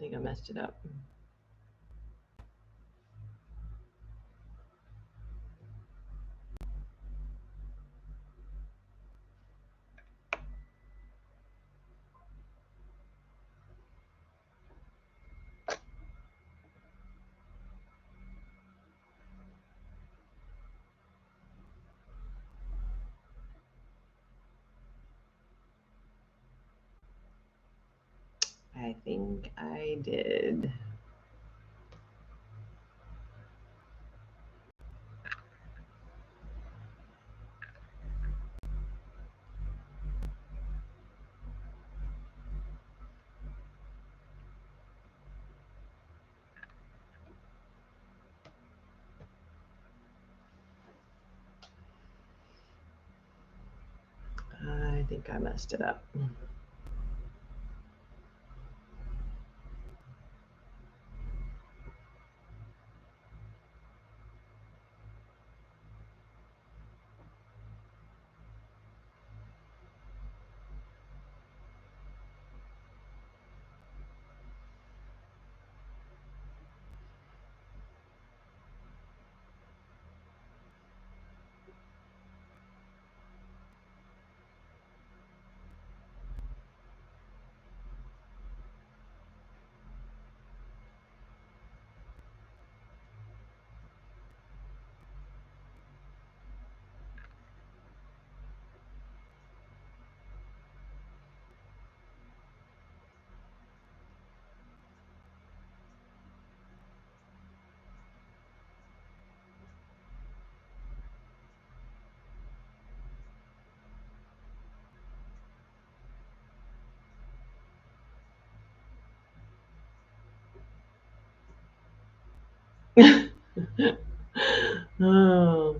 think I messed it up. I think I did. I think I messed it up. Oh.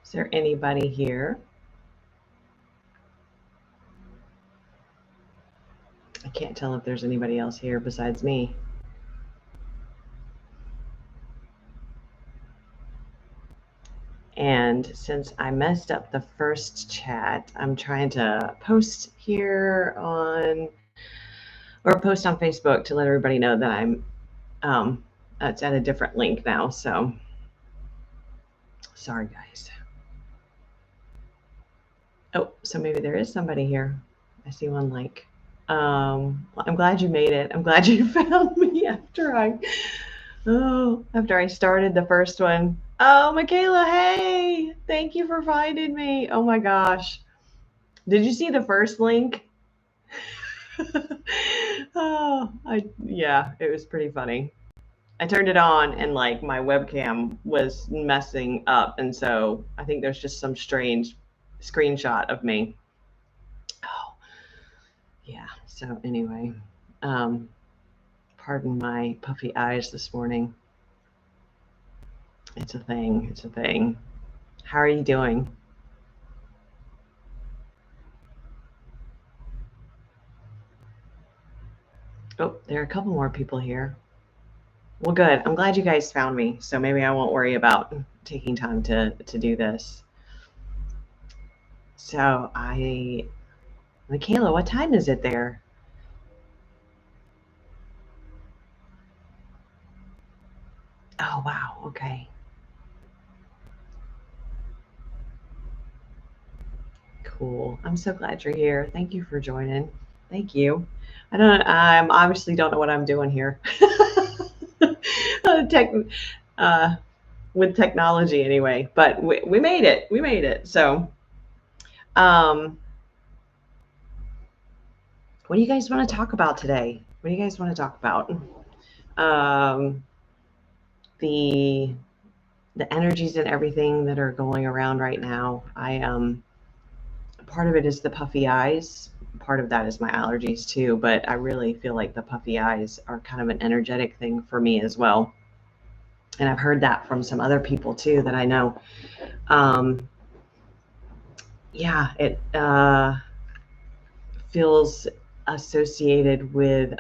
Is there anybody here? I can't tell if there's anybody else here besides me. And since I messed up the first chat, I'm trying to post here on, or post on Facebook to let everybody know that I'm, it's at a different link now. So sorry, guys. Oh, so maybe there is somebody here. I see one like. Well, I'm glad you made it. I'm glad you found me after I started the first one. Oh, Michaela, hey, thank you for finding me. Oh my gosh. Did you see the first link? Yeah, it was pretty funny. I turned it on and like my webcam was messing up, and so I think there's just some strange screenshot of me. Oh, yeah. So anyway, pardon my puffy eyes this morning. It's a thing. It's a thing. How are you doing? Oh, there are a couple more people here. Well, good. I'm glad you guys found me. So maybe I won't worry about taking time to do this. So Michaela, what time is it there? Oh, wow. Okay. Cool. I'm so glad you're here. Thank you for joining. Thank you. I obviously don't know what I'm doing here. With technology anyway, but we made it. We made it. So, what do you guys want to talk about today? What do you guys want to talk about? The the energies and everything that are going around right now. Part of it is the puffy eyes. Part of that is my allergies too, but I really feel like the puffy eyes are kind of an energetic thing for me as well. And I've heard that from some other people too that I know. Yeah, it feels associated with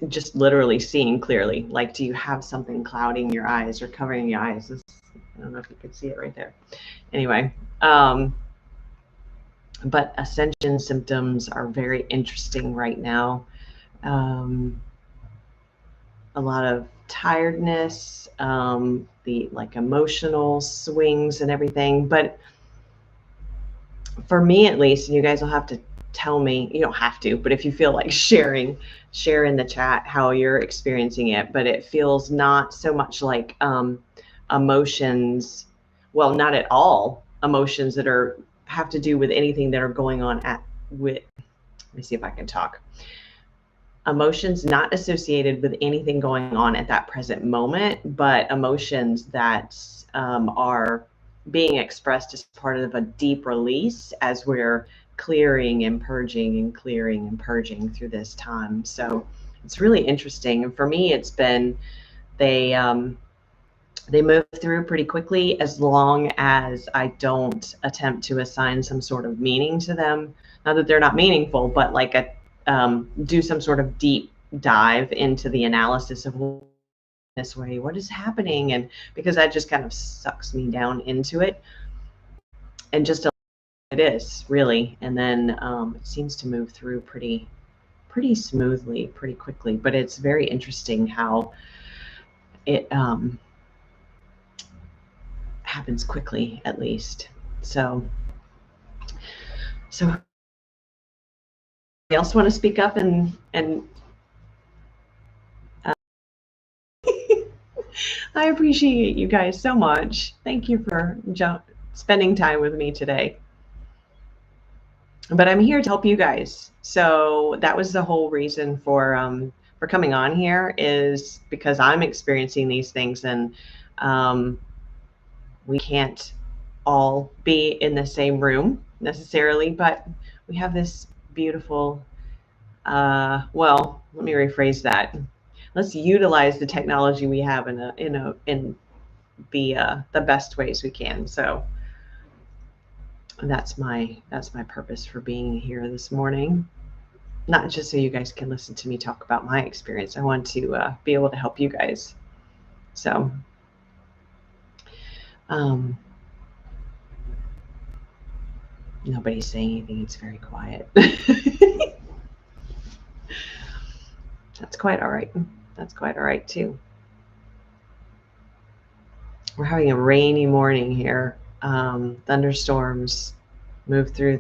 just literally seeing clearly. Like, do you have something clouding your eyes or covering your eyes? I don't know if you can see it right there. Anyway, but ascension symptoms are very interesting right now. A lot of tiredness, the like emotional swings and everything. But for me, at least, and you guys will have to tell me, you don't have to, but if you feel like share in the chat how you're experiencing it. But it feels not so much like emotions, well, not at all emotions that have to do with anything that are going on let me see if I can talk. Emotions not associated with anything going on at that present moment, but emotions that are being expressed as part of a deep release as we're clearing and purging and clearing and purging through this time. So it's really interesting. And for me, it's been, they move through pretty quickly as long as I don't attempt to assign some sort of meaning to them. Not that they're not meaningful, but like do some sort of deep dive into the analysis of this way, what is happening, and because that just kind of sucks me down into it, and just it is really, and then it seems to move through pretty smoothly, pretty quickly. But it's very interesting how it happens quickly, at least. So else want to speak up and I appreciate you guys so much. Thank you for spending time with me today. But I'm here to help you guys. So that was the whole reason for coming on here, is because I'm experiencing these things, and we can't all be in the same room necessarily, but we have this beautiful, well, let me rephrase that. Let's utilize the technology we have in the best ways we can. So that's my purpose for being here this morning. Not just so you guys can listen to me talk about my experience. I want to be able to help you guys. So nobody's saying anything. It's very quiet. That's quite all right. That's quite all right too. We're having a rainy morning here. Thunderstorms move through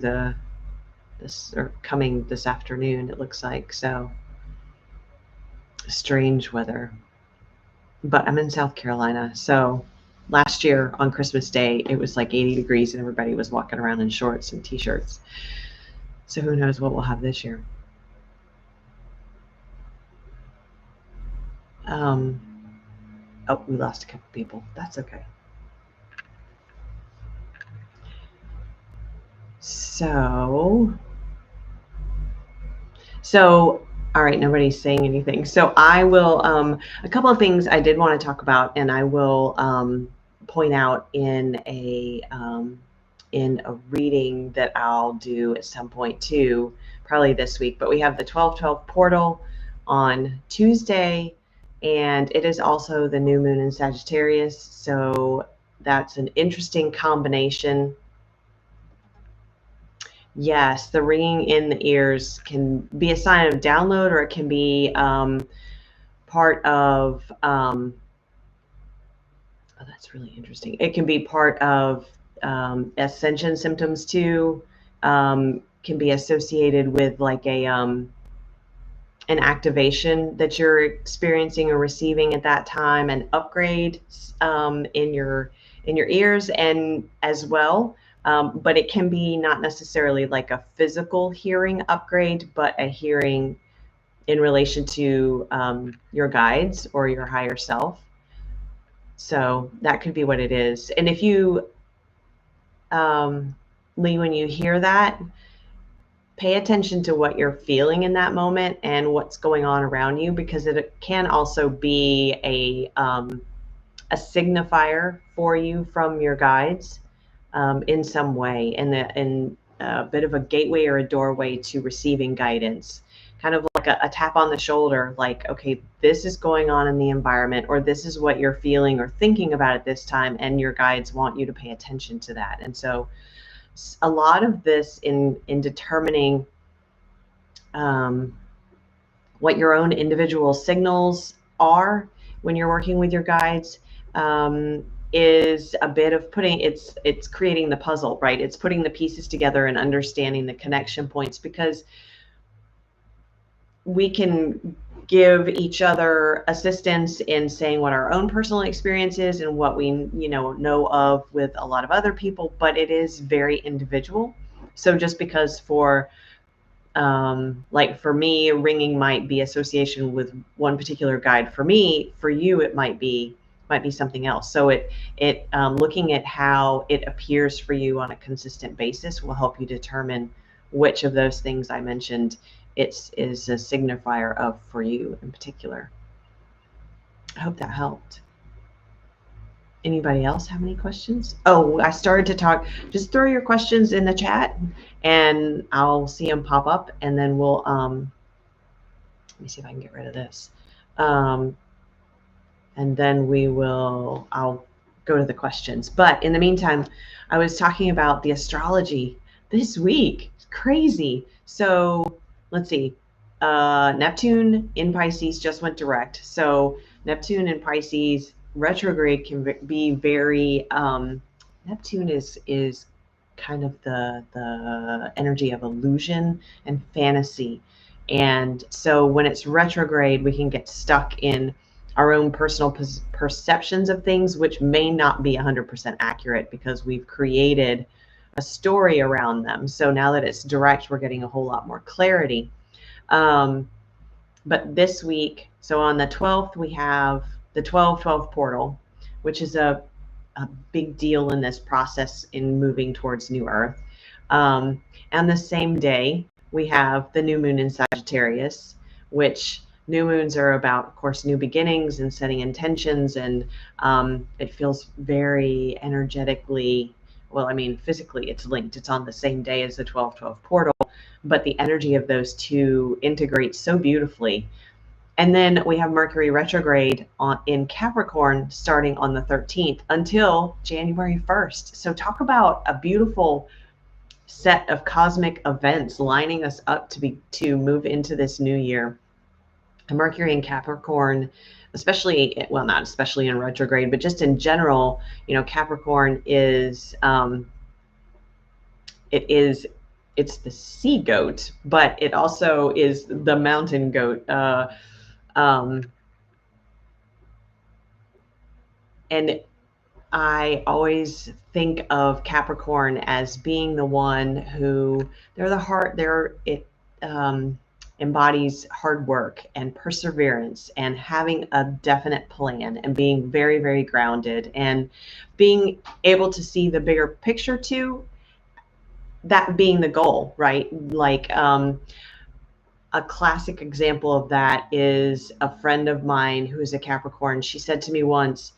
coming this afternoon, it looks like. So strange weather. But I'm in South Carolina, so last year on Christmas Day, it was like 80 degrees and everybody was walking around in shorts and t-shirts. So who knows what we'll have this year. Oh, we lost a couple people. That's okay. So all right, nobody's saying anything. So I will, a couple of things I did want to talk about, and I will point out in a reading that I'll do at some point too, probably this week. But we have the 12/12 portal on Tuesday, and it is also the new moon in Sagittarius. So that's an interesting combination. Yes, the ringing in the ears can be a sign of download, or it can be part of, oh, that's really interesting. It can be part of ascension symptoms too. Can be associated with like an activation that you're experiencing or receiving at that time, an upgrade in your ears, and as well. But it can be not necessarily like a physical hearing upgrade, but a hearing in relation to your guides or your higher self. So that could be what it is. And if you, Lee, when you hear that, pay attention to what you're feeling in that moment and what's going on around you, because it can also be a signifier for you from your guides in some way, and a bit of a gateway or a doorway to receiving guidance, kind of like a tap on the shoulder, like, okay, this is going on in the environment, or this is what you're feeling or thinking about at this time, and your guides want you to pay attention to that. And so a lot of this in determining what your own individual signals are when you're working with your guides is a bit of it's creating the puzzle, right? It's putting the pieces together and understanding the connection points, because we can give each other assistance in saying what our own personal experience is and what we know of with a lot of other people, but it is very individual. So just because for like for me, ringing might be association with one particular guide. For me, for you, it might be something else. So it looking at how it appears for you on a consistent basis will help you determine which of those things I mentioned is a signifier of for you in particular. I hope that helped. Anybody else have any questions? Oh, I started to talk. Just throw your questions in the chat and I'll see them pop up, and then we'll let me see if I can get rid of this. And then I'll go to the questions. But in the meantime, I was talking about the astrology this week. It's crazy. So let's see. Neptune in Pisces just went direct. So Neptune in Pisces retrograde can be very Neptune is kind of the energy of illusion and fantasy. And so when it's retrograde, we can get stuck in our own personal perceptions of things, which may not be 100% accurate because we've created a story around them. So now that it's direct, we're getting a whole lot more clarity. But this week, so on the 12th, we have the 12/12 portal, which is a big deal in this process in moving towards New Earth. And the same day, we have the new moon in Sagittarius, which new moons are about, of course, new beginnings and setting intentions. And it feels very energetically, well, I mean, physically it's linked. It's on the same day as the 12/12 portal, but the energy of those two integrates so beautifully. And then we have Mercury retrograde in Capricorn starting on the 13th until January 1st. So talk about a beautiful set of cosmic events lining us up to move into this new year. Mercury in Capricorn, especially, well, not especially in retrograde, but just in general, Capricorn is it's the sea goat, but it also is the mountain goat. And I always think of Capricorn as being the one who it embodies hard work and perseverance and having a definite plan and being very, very grounded and being able to see the bigger picture too, that being the goal, right? Like a classic example of that is a friend of mine who is a Capricorn. She said to me once,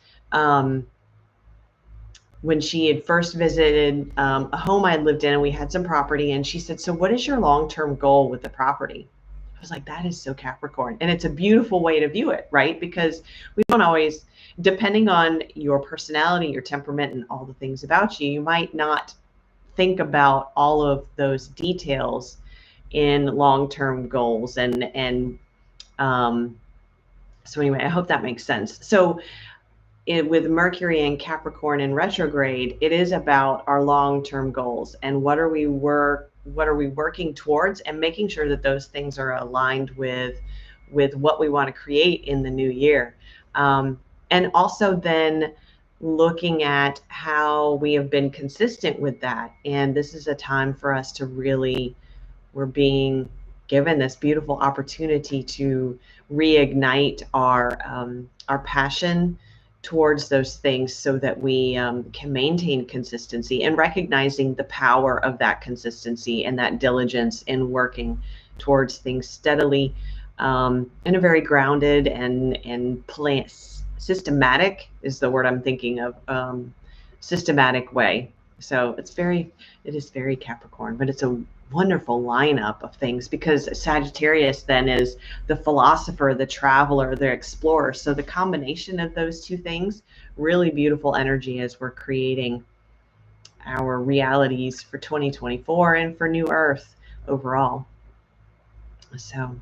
when she had first visited a home I lived in, and we had some property, and she said, "So what is your long-term goal with the property?" I was like, that is so Capricorn. And it's a beautiful way to view it, right? Because we don't always, depending on your personality, your temperament, and all the things about you, you might not think about all of those details in long-term goals. So anyway, I hope that makes sense. So with Mercury and Capricorn in retrograde, it is about our long-term goals and what are we working towards, and making sure that those things are aligned with what we want to create in the new year. And also then looking at how we have been consistent with that. And this is a time for us to really, we're being given this beautiful opportunity to reignite our passion towards those things so that we can maintain consistency, and recognizing the power of that consistency and that diligence in working towards things steadily, in a very grounded and systematic is the word I'm thinking of, systematic way. So it is very Capricorn, but it's a wonderful lineup of things, because Sagittarius then is the philosopher, the traveler, the explorer. So the combination of those two things, really beautiful energy as we're creating our realities for 2024 and for New Earth overall. So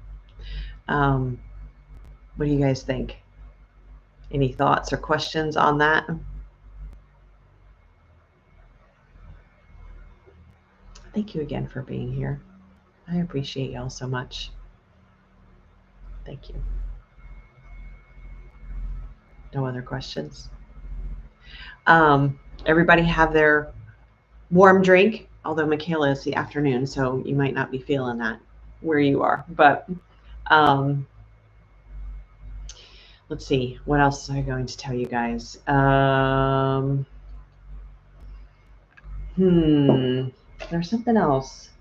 what do you guys think? Any thoughts or questions on that? Thank you again for being here. I appreciate y'all so much. Thank you. No other questions? Everybody have their warm drink, although Michaela, is the afternoon, so you might not be feeling that where you are. But let's see, what else am I going to tell you guys? There's something else.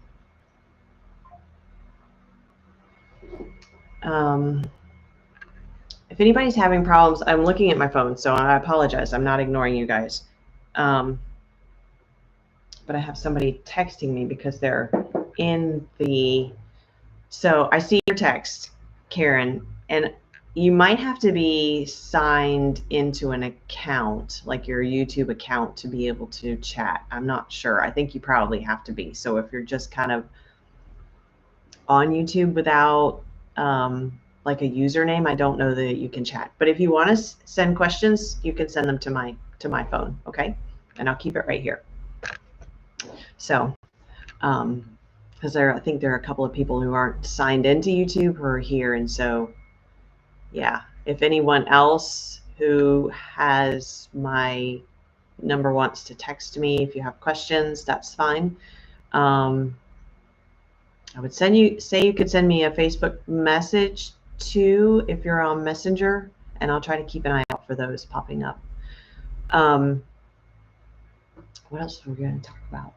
If anybody's having problems, I'm looking at my phone, so I apologize. I'm not ignoring you guys. But I have somebody texting me because they're in the... So I see your text, Karen, and you might have to be signed into an account, like your YouTube account, to be able to chat. I'm not sure. I think you probably have to be. So if you're just kind of on YouTube without like a username, I don't know that you can chat. But if you want to send questions, you can send them to my phone, okay? And I'll keep it right here. So, because I think there are a couple of people who aren't signed into YouTube who are here, and so, yeah. If anyone else who has my number wants to text me, if you have questions, that's fine. I would say you could send me a Facebook message too if you're on Messenger, and I'll try to keep an eye out for those popping up. What else are we going to talk about?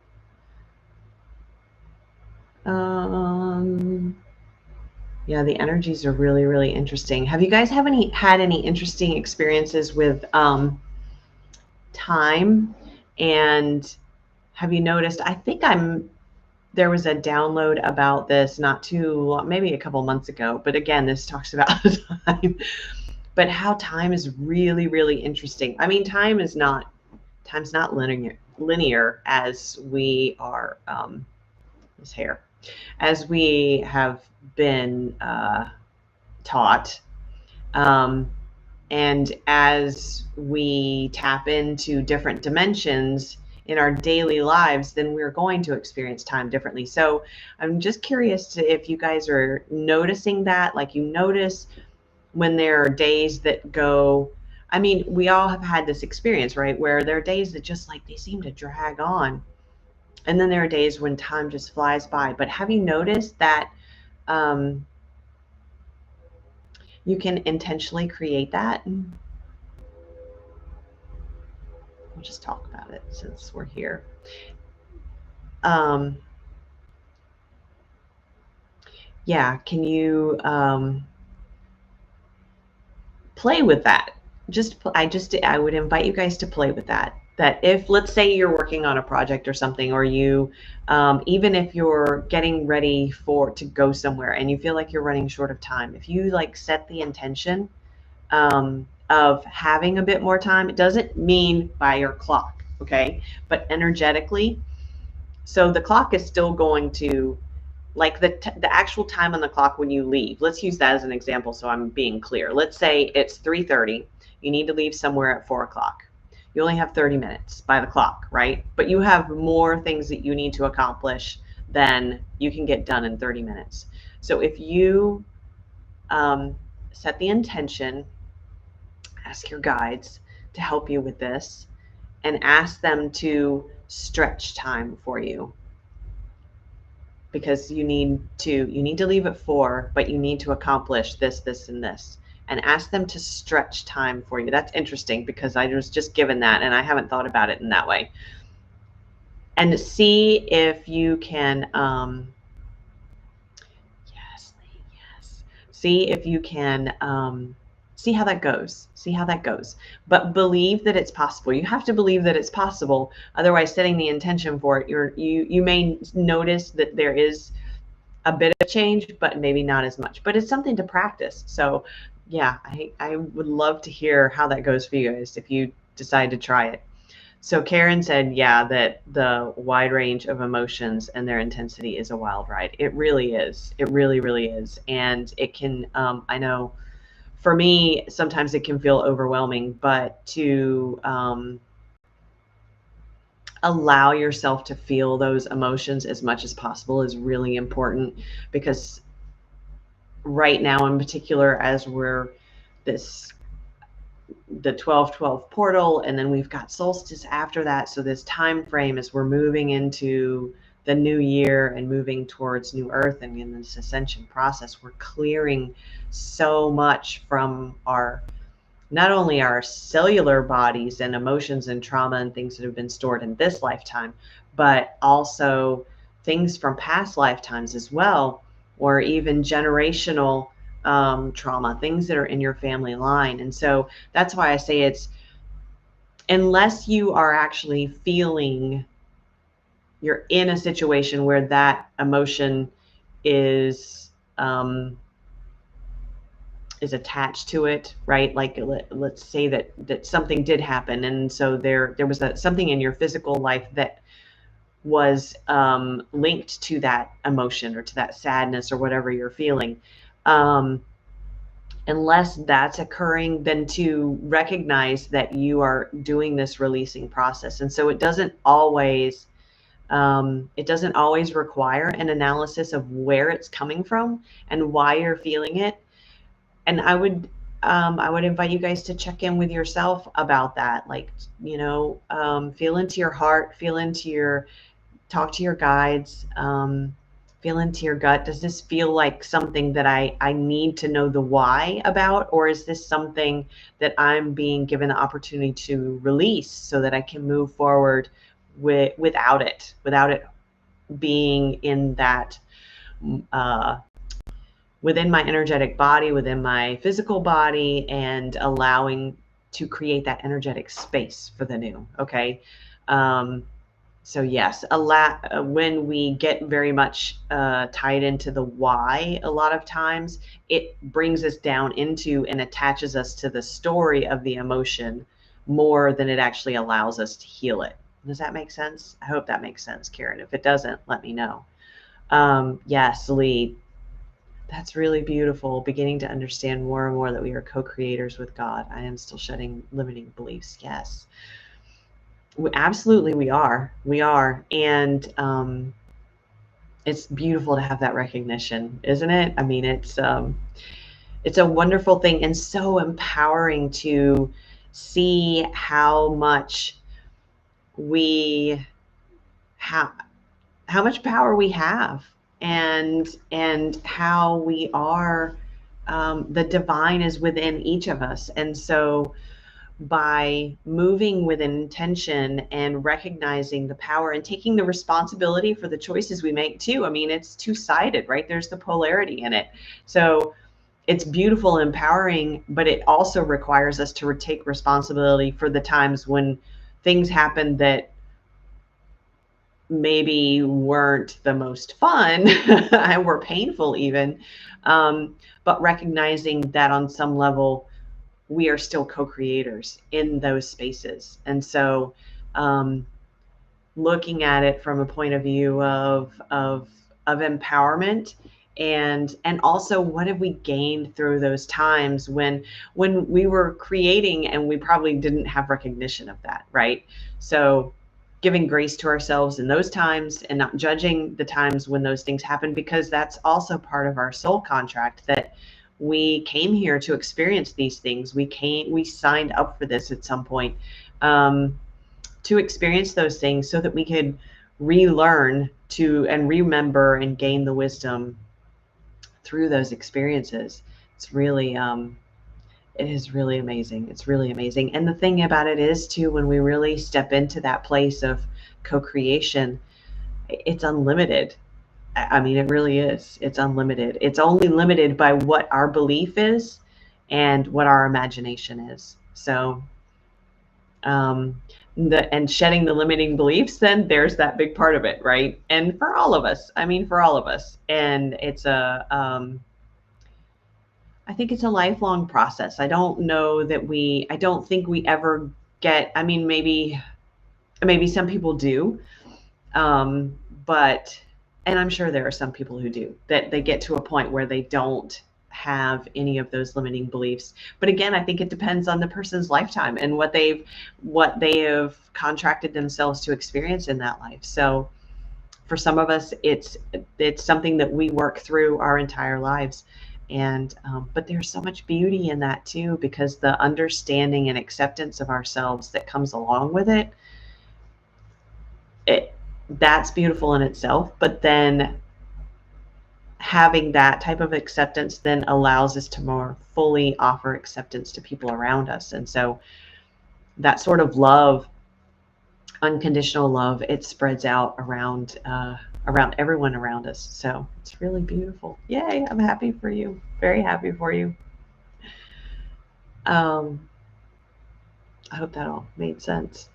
Yeah, the energies are really, really interesting. Have you guys had any interesting experiences with time? And have you noticed, I think there was a download about this not too long, maybe a couple months ago, but again, this talks about time, but how time is really, really interesting. I mean, time's not linear as we are, this hair, as we have been taught. And as we tap into different dimensions in our daily lives, then we're going to experience time differently. So I'm just curious if you guys are noticing that, like you notice when there are days that go, I mean, we all have had this experience, right? Where there are days that just like, they seem to drag on. And then there are days when time just flies by. But have you noticed that you can intentionally create that? We'll just talk about it since we're here. Yeah, can you play with that? I would invite you guys to play with that. That if, let's say you're working on a project or something, or you, even if you're getting ready to go somewhere and you feel like you're running short of time, if you like set the intention of having a bit more time, it doesn't mean by your clock, okay, but energetically. So the clock is still going to, like the actual time on the clock when you leave. Let's use that as an example so I'm being clear. Let's say it's 3:30. You need to leave somewhere at 4 o'clock. You only have 30 minutes by the clock, right? But you have more things that you need to accomplish than you can get done in 30 minutes. So if you set the intention, ask your guides to help you with this, and ask them to stretch time for you. because you need to leave at 4, but you need to accomplish this, this, and this. And ask them to stretch time for you. That's interesting because I was just given that and I haven't thought about it in that way. And see if you can, yes, see if you can, see how that goes. See how that goes. But believe that it's possible. You have to believe that it's possible. Otherwise, setting the intention for it, you may notice that there is a bit of change, but maybe not as much. But it's something to practice. So yeah, I would love to hear how that goes for you guys if you decide to try it. So Karen said, yeah, that the wide range of emotions and their intensity is a wild ride. It really is. It really, really is. And it can, I know for me, sometimes it can feel overwhelming, but to allow yourself to feel those emotions as much as possible is really important, because right now in particular, as we're the 12/12 portal, and then we've got solstice after that. So this time frame as we're moving into the new year and moving towards new earth and in this ascension process, we're clearing so much from not only our cellular bodies and emotions and trauma and things that have been stored in this lifetime, but also things from past lifetimes as well, or even generational trauma, things that are in your family line. And so that's why I say it's, unless you are actually feeling you're in a situation where that emotion is attached to it, right? Like let's say that something did happen, and so there was something in your physical life that was linked to that emotion or to that sadness or whatever you're feeling. Unless that's occurring, then to recognize that you are doing this releasing process. And so it doesn't always require an analysis of where it's coming from and why you're feeling it. And I would invite you guys to check in with yourself about that. Like, feel into your heart, talk to your guides, feel into your gut. Does this feel like something that I need to know the why about? Or is this something that I'm being given the opportunity to release so that I can move forward without it being in that, within my energetic body, within my physical body, and allowing to create that energetic space for the new. Okay. So yes, when we get very much tied into the why, a lot of times it brings us down into and attaches us to the story of the emotion more than it actually allows us to heal it. Does that make sense? I hope that makes sense, Karen. If it doesn't, let me know. Yes, Lee, that's really beautiful. Beginning to understand more and more that we are co-creators with God. I am still shedding limiting beliefs. Yes. Absolutely, we are. And it's beautiful to have that recognition, isn't it? I mean, it's a wonderful thing and so empowering to see how much how much power we have, and how we are, the divine is within each of us. And so by moving with intention and recognizing the power and taking the responsibility for the choices we make too. I mean, it's two-sided, right? There's the polarity in it. So it's beautiful and empowering, but it also requires us to take responsibility for the times when things happen that maybe weren't the most fun and were painful even, but recognizing that on some level, we are still co-creators in those spaces. And so looking at it from a point of view of empowerment, and also what have we gained through those times when we were creating and we probably didn't have recognition of that, right? So giving grace to ourselves in those times and not judging the times when those things happen, because that's also part of our soul contract, that we came here to experience these things. We signed up for this at some point, to experience those things so that we could relearn and remember and gain the wisdom through those experiences. It's really, it is really amazing. It's really amazing. And the thing about it is too, when we really step into that place of co-creation, it's unlimited. I mean, it really is. It's unlimited. It's only limited by what our belief is and what our imagination is. So, and shedding the limiting beliefs, then there's that big part of it, right? And for all of us, I mean, for all of us. And it's I think it's a lifelong process. I don't think we ever get, I mean, maybe some people do, but, and I'm sure there are some people who do, that they get to a point where they don't have any of those limiting beliefs. But again, I think it depends on the person's lifetime and what they have contracted themselves to experience in that life. So for some of us, it's something that we work through our entire lives. And but there's so much beauty in that too, because the understanding and acceptance of ourselves that comes along with it, that's beautiful in itself. But then having that type of acceptance then allows us to more fully offer acceptance to people around us. And so that sort of love, unconditional love, it spreads out around everyone around us. So it's really beautiful. Yay, I'm happy for you. Very happy for you. I hope that all made sense.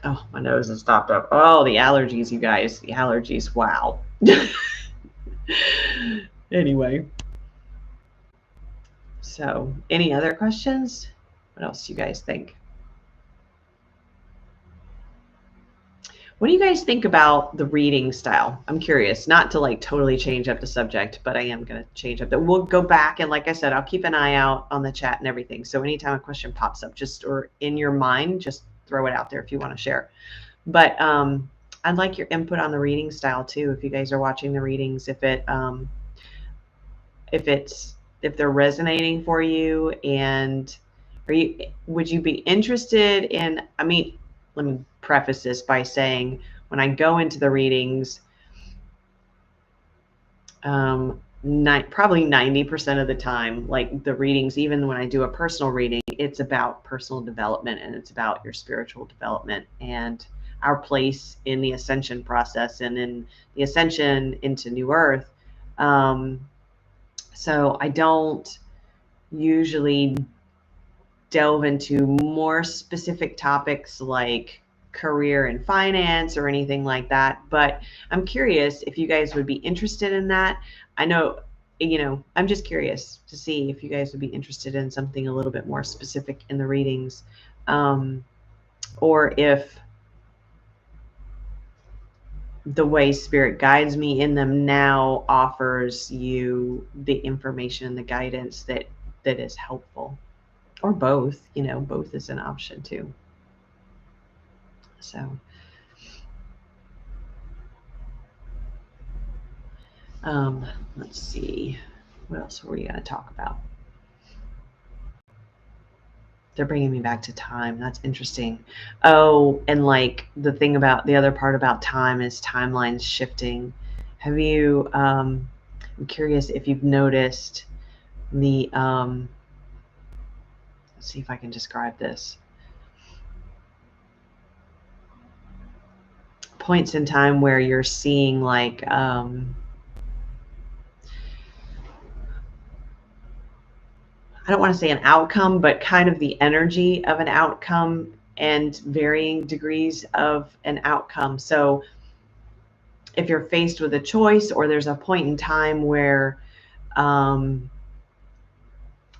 Oh, my nose has stopped up. Oh, the allergies, you guys. The allergies. Wow. Anyway. So, any other questions? What else do you guys think? What do you guys think about the reading style? I'm curious, not to like totally change up the subject, but I am going to change up that. We'll go back, and like I said, I'll keep an eye out on the chat and everything. So anytime a question pops up, or in your mind, just throw it out there if you want to share. But I'd like your input on the reading style too. If you guys are watching the readings, if they're resonating for you, and would you be interested in, I mean, let me preface this by saying, when I go into the readings, probably 90% of the time, like the readings, even when I do a personal reading, it's about personal development, and it's about your spiritual development and our place in the ascension process and in the ascension into New Earth. So I don't usually delve into more specific topics like career and finance or anything like that. But I'm curious if you guys would be interested in that. I know, I'm just curious to see if you guys would be interested in something a little bit more specific in the readings, or if the way Spirit guides me in them now offers you the information, the guidance that is helpful, or both. Both is an option too. So, let's see, what else were we going to talk about? They're bringing me back to time. That's interesting. Oh, and like the other part about time is timelines shifting. Have you, I'm curious if you've noticed the, let's see if I can describe this. Points in time where you're seeing like, I don't want to say an outcome, but kind of the energy of an outcome and varying degrees of an outcome. So if you're faced with a choice, or there's a point in time where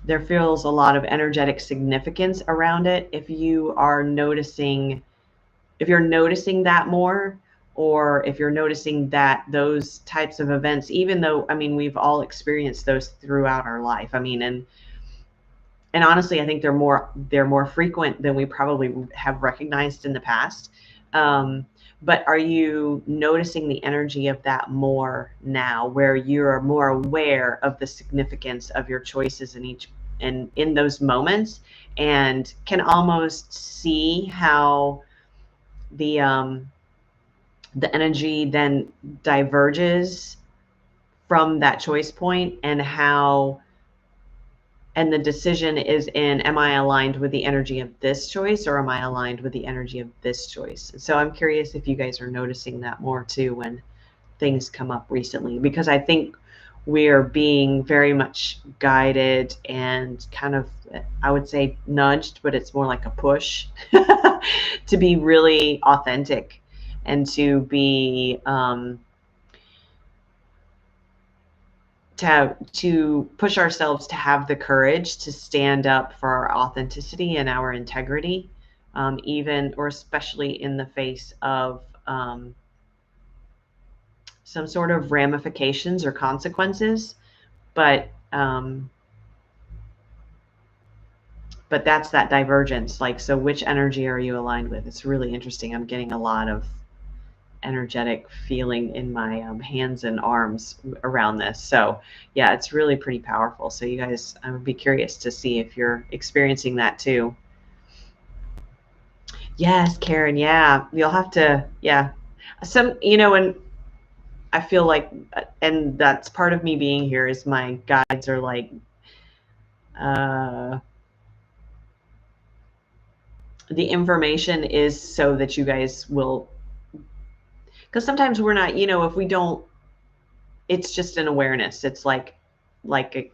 there feels a lot of energetic significance around it, if you're noticing that more, or if you're noticing that those types of events, even though, I mean, we've all experienced those throughout our life. I mean, and honestly, I think they're more frequent than we probably have recognized in the past. But are you noticing the energy of that more now, where you're more aware of the significance of your choices in those moments, and can almost see how the the energy then diverges from that choice point, and the decision is in, am I aligned with the energy of this choice, or am I aligned with the energy of this choice? So I'm curious if you guys are noticing that more too when things come up recently, because I think we're being very much guided and kind of, I would say, nudged, but it's more like a push to be really authentic and to be to push ourselves to have the courage to stand up for our authenticity and our integrity, even or especially in the face of some sort of ramifications or consequences. But that's that divergence. Like, so which energy are you aligned with? It's really interesting. I'm getting a lot of energetic feeling in my hands and arms around this. So yeah, it's really pretty powerful. So you guys, I would be curious to see if you're experiencing that too. Yes, Karen. Yeah, you'll have to. Yeah, and I feel like, and that's part of me being here, is my guides are like, the information is so that you guys will, because sometimes we're not, if we don't, it's just an awareness. It's like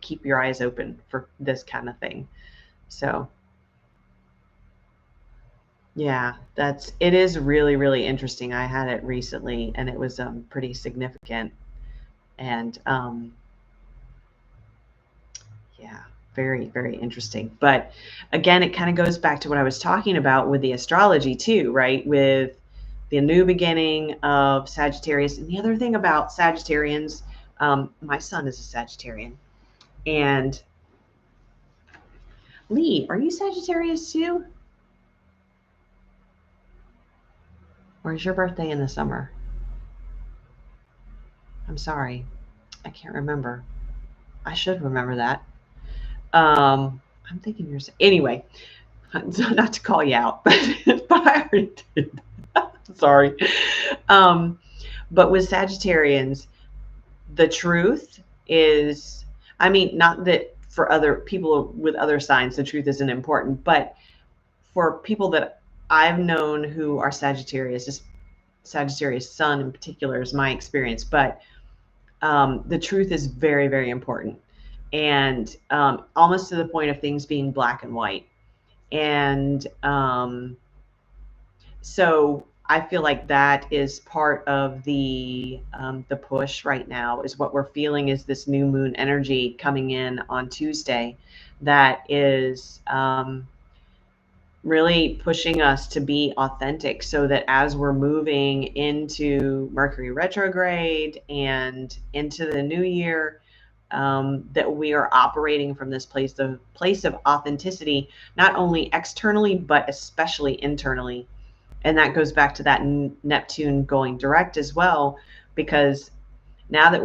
keep your eyes open for this kind of thing. So yeah, it is really, really interesting. I had it recently and it was pretty significant, and yeah, very, very interesting. But again, it kind of goes back to what I was talking about with the astrology too, right? With the new beginning of Sagittarius. And the other thing about Sagittarians, my son is a Sagittarian. And Lee, are you Sagittarius too? Or is your birthday in the summer? I'm sorry. I can't remember. I should remember that. I'm thinking you're, anyway, not to call you out, but I already did. Sorry. But with Sagittarians, the truth is, I mean, not that for other people with other signs, the truth isn't important, but for people that I've known who are Sagittarius, just Sagittarius sun in particular is my experience, but the truth is very, very important, and almost to the point of things being black and white. And so I feel like that is part of the push right now, is what we're feeling is this new moon energy coming in on Tuesday that is really pushing us to be authentic, so that as we're moving into Mercury retrograde and into the new year, that we are operating from this place of authenticity, not only externally, but especially internally. And that goes back to that Neptune going direct as well, because now that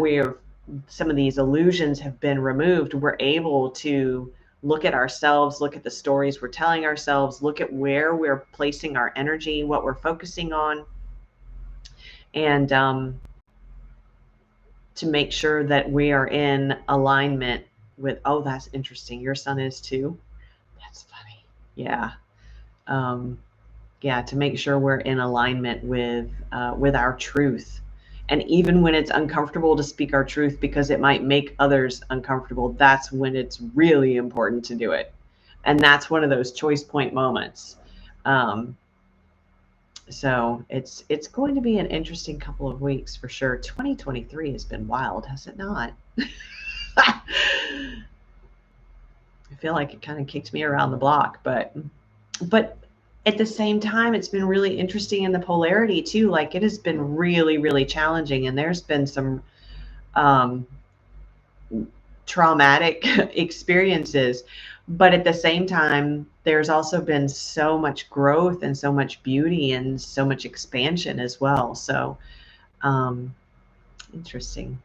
some of these illusions have been removed, we're able to look at ourselves, look at the stories we're telling ourselves, look at where we're placing our energy, what we're focusing on, and to make sure that we are in alignment with, oh, that's interesting. Your son is too? That's funny. Yeah. Yeah, to make sure we're in alignment with our truth. And even when it's uncomfortable to speak our truth because it might make others uncomfortable, that's when it's really important to do it. And that's one of those choice point moments. So it's going to be an interesting couple of weeks for sure. 2023 has been wild, has it not? I feel like it kind of kicked me around the block, but at the same time, it's been really interesting in the polarity too. Like, it has been really, really challenging, and there's been some traumatic experiences. But at the same time, there's also been so much growth and so much beauty and so much expansion as well. So, interesting.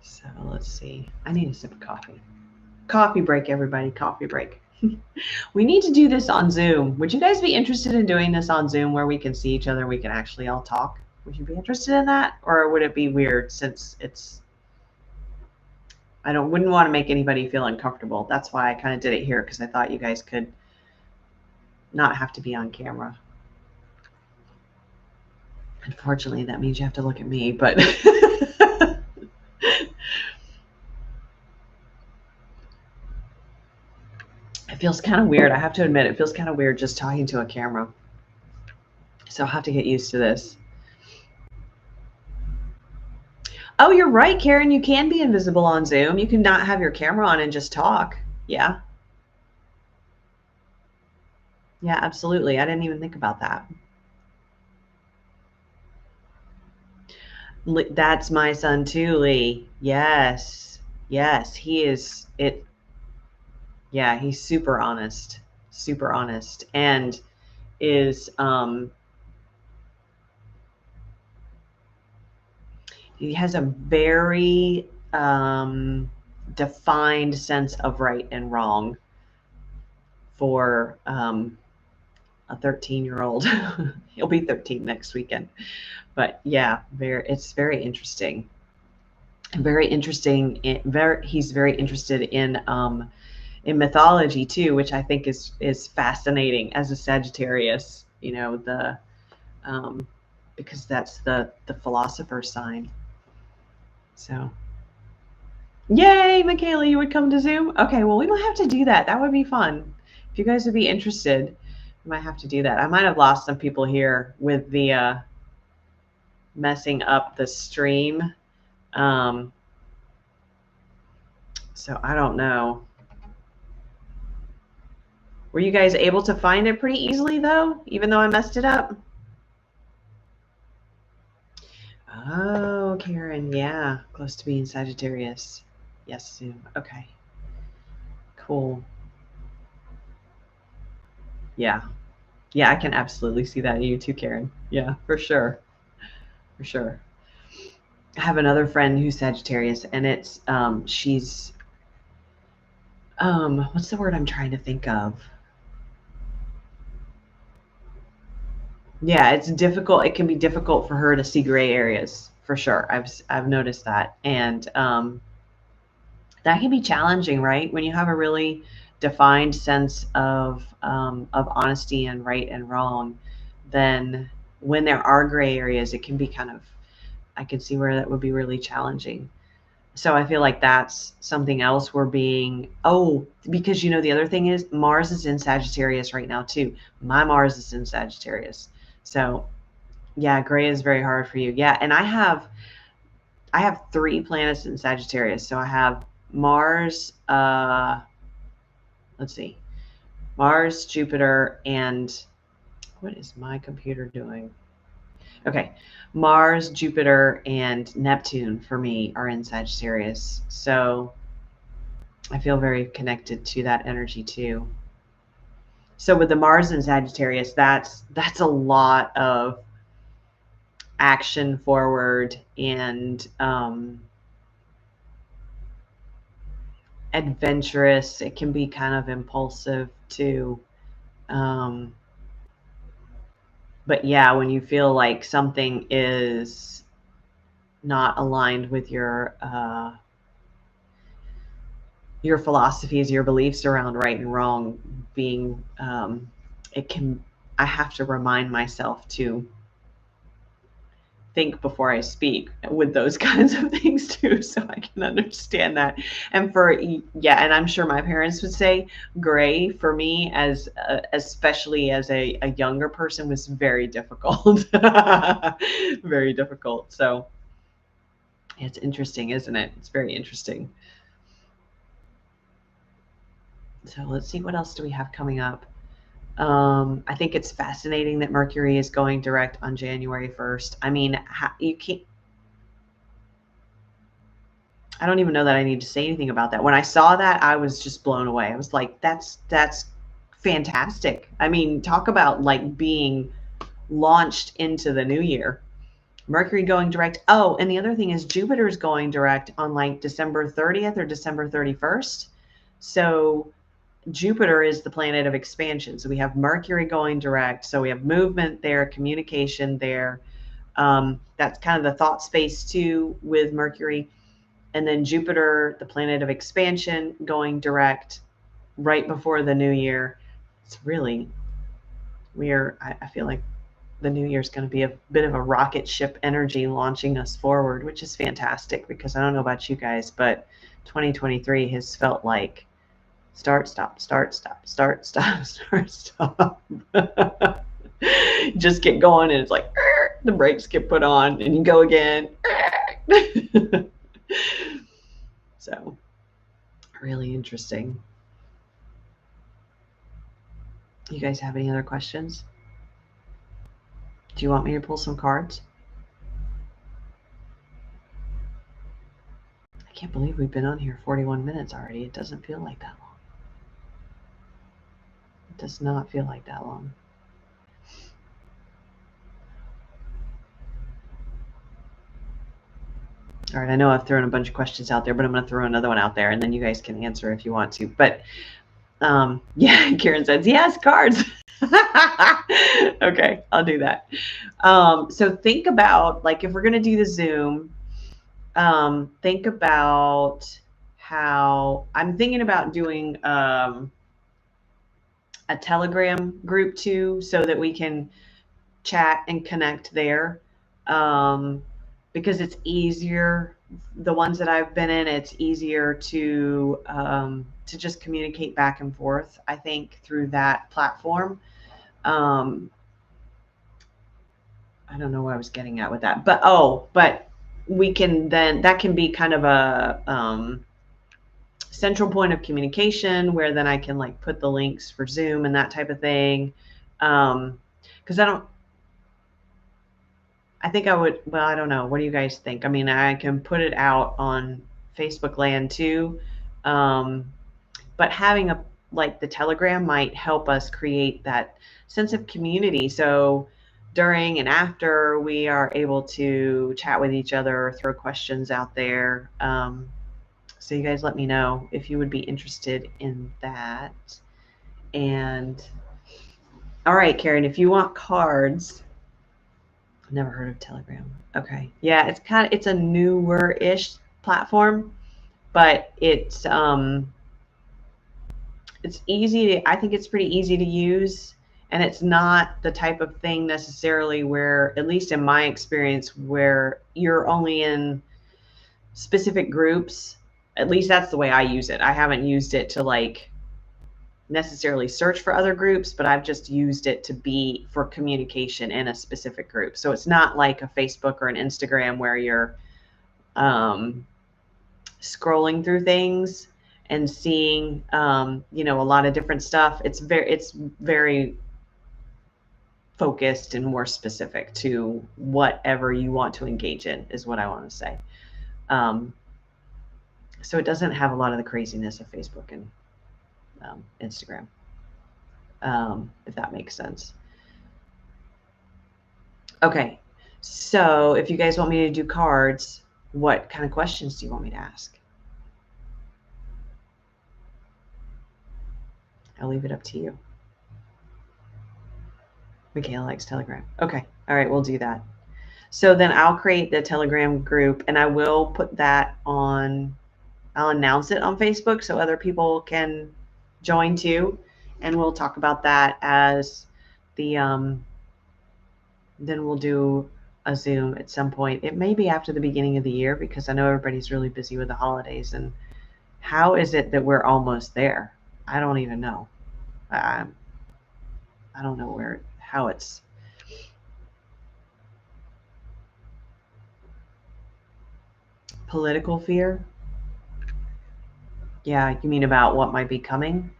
So let's see. I need a sip of coffee. Coffee break, everybody. Coffee break. We need to do this on Zoom. Would you guys be interested in doing this on Zoom where we can see each other and we can actually all talk? Would you be interested in that? Or would it be weird since wouldn't want to make anybody feel uncomfortable. That's why I kind of did it here, because I thought you guys could not have to be on camera. Unfortunately, that means you have to look at me, but it feels kind of weird. I have to admit, it feels kind of weird just talking to a camera. So I'll have to get used to this. Oh, you're right, Karen. You can be invisible on Zoom. You can not have your camera on and just talk. Yeah. Yeah, absolutely. I didn't even think about that. That's my son too, Lee. Yes. Yes, he is it. Yeah, he's super honest, and is he has a very defined sense of right and wrong for a 13-year-old. He'll be 13 next weekend. But yeah, it's very interesting. Very interesting. He's very interested in mythology too, which I think is fascinating as a Sagittarius. You know, because that's the philosopher's sign. So, yay, Michaela, you would come to Zoom? Okay, well, we might have to do that. That would be fun. If you guys would be interested, we might have to do that. I might have lost some people here with the messing up the stream. So I don't know. Were you guys able to find it pretty easily, though, even though I messed it up? Oh, Karen, yeah, close to being Sagittarius. Yes, Zoom. Okay, cool. Yeah, yeah, I can absolutely see that in you too, Karen. Yeah, for sure, for sure. I have another friend who's Sagittarius, and it's she's what's the word I'm trying to think of? Yeah, it's difficult. It can be difficult for her to see gray areas, for sure. I've noticed that, and that can be challenging, right? When you have a really defined sense of honesty and right and wrong, then when there are gray areas, it can be kind of, I can see where that would be really challenging. So I feel like that's something else we're being, because the other thing is Mars is in Sagittarius right now too. My Mars is in Sagittarius. So yeah, gray is very hard for you. Yeah. And I have 3 planets in Sagittarius. So I have Mars, let's see, Mars, Jupiter, and what is my computer doing? Okay, Mars, Jupiter, and Neptune for me are in Sagittarius. So I feel very connected to that energy too. So with the Mars in Sagittarius, that's a lot of action forward and adventurous. It can be kind of impulsive too. But yeah, when you feel like something is not aligned with your philosophies, your beliefs around right and wrong, being I have to remind myself to think before I speak with those kinds of things too, so I can understand that. And and I'm sure my parents would say gray for me, as especially as a younger person, was very difficult. Very difficult. So it's interesting, isn't it? It's very interesting. So let's see, what else do we have coming up? I think it's fascinating that Mercury is going direct on January 1st. I mean, you can't. I don't even know that I need to say anything about that. When I saw that, I was just blown away. I was like, that's fantastic. I mean, talk about like being launched into the new year. Mercury going direct. Oh, and the other thing is Jupiter's going direct on like December 30th or December 31st. So Jupiter is the planet of expansion. So we have Mercury going direct. So we have movement there, communication there. That's kind of the thought space too with Mercury. And then Jupiter, the planet of expansion, going direct right before the new year. It's really weird. I feel like the new year is going to be a bit of a rocket ship energy launching us forward, which is fantastic because I don't know about you guys, but 2023 has felt like start, stop, start, stop, start, stop, start, stop. Just get going and it's like the brakes get put on and you go again. So really interesting. You guys have any other questions? Do you want me to pull some cards? I can't believe we've been on here 41 minutes already. It doesn't feel like that long. It does not feel like that long. All right, I know I've thrown a bunch of questions out there, but I'm going to throw another one out there, and then you guys can answer if you want to. But yeah, Karen says, yes, cards. Okay, I'll do that. So think about, like, if we're going to do the Zoom, think about how I'm thinking about doing a Telegram group too, so that we can chat and connect there. Because it's easier, the ones that I've been in, it's easier to just communicate back and forth, I think, through that platform. I don't know what I was getting at with that, but we can then, that can be kind of a central point of communication where then I can like put the links for Zoom and that type of thing. Because I think I would, well, I don't know. What do you guys think? I mean, I can put it out on Facebook land too. But having like the Telegram might help us create that sense of community. So during and after we are able to chat with each other, throw questions out there. So you guys let me know if you would be interested in that. And all right, Karen, if you want cards, never heard of Telegram. Okay. Yeah, it's a newer-ish platform, but it's easy to, I think it's pretty easy to use, and it's not the type of thing necessarily where, at least in my experience, where you're only in specific groups. At least that's the way I use it. I haven't used it to like necessarily search for other groups, but I've just used it to be for communication in a specific group. So it's not like a Facebook or an Instagram where you're scrolling through things and seeing you know, a lot of different stuff. It's very focused and more specific to whatever you want to engage in, is what I want to say. So it doesn't have a lot of the craziness of Facebook and Instagram, if that makes sense. Okay, so if you guys want me to do cards, what kind of questions do you want me to ask? I'll leave it up to you. Michaela likes Telegram. Okay, all right, we'll do that. So then I'll create the Telegram group, and I will put that on, I'll announce it on Facebook so other people can join too, and we'll talk about that as the then we'll do a Zoom at some point. It may be after the beginning of the year, because I know everybody's really busy with the holidays. And how is it that we're almost there? I don't even know. I don't know how it's. Political fear? Yeah, you mean about what might be coming,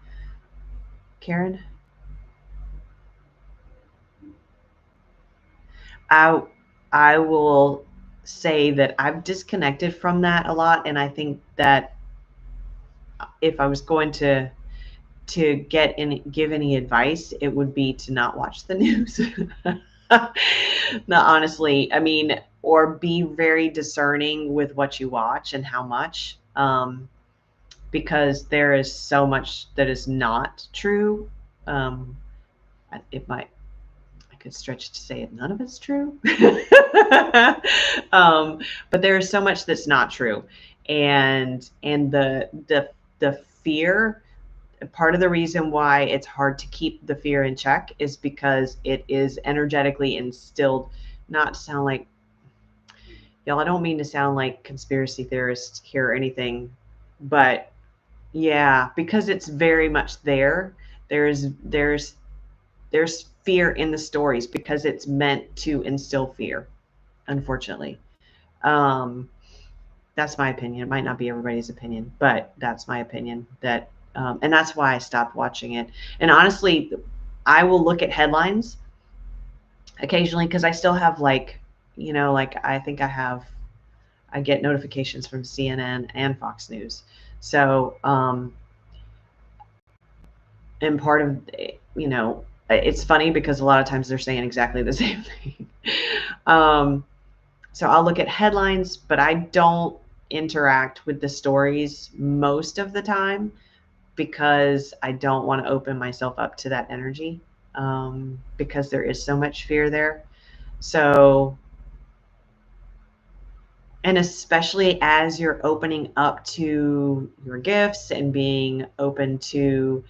Karen? I will say that I've disconnected from that a lot, and I think that if I was going to give any advice, it would be to not watch the news. No, honestly, I mean, or be very discerning with what you watch and how much. because there is so much that is not true. It might, I could stretch to say it, none of it's true. But there is so much that's not true. And the fear, part of the reason why it's hard to keep the fear in check is because it is energetically instilled. Not to sound like, y'all, I don't mean to sound like conspiracy theorists here or anything, but yeah, because it's very much there. There's fear in the stories because it's meant to instill fear, unfortunately. That's my opinion. It might not be everybody's opinion, but that's my opinion. And that's why I stopped watching it. And honestly, I will look at headlines occasionally because I still have like I think I get notifications from CNN and Fox News. So, and part of, it's funny because a lot of times they're saying exactly the same thing. So I'll look at headlines, but I don't interact with the stories most of the time because I don't want to open myself up to that energy, because there is so much fear there. So, and especially as you're opening up to your gifts and being open to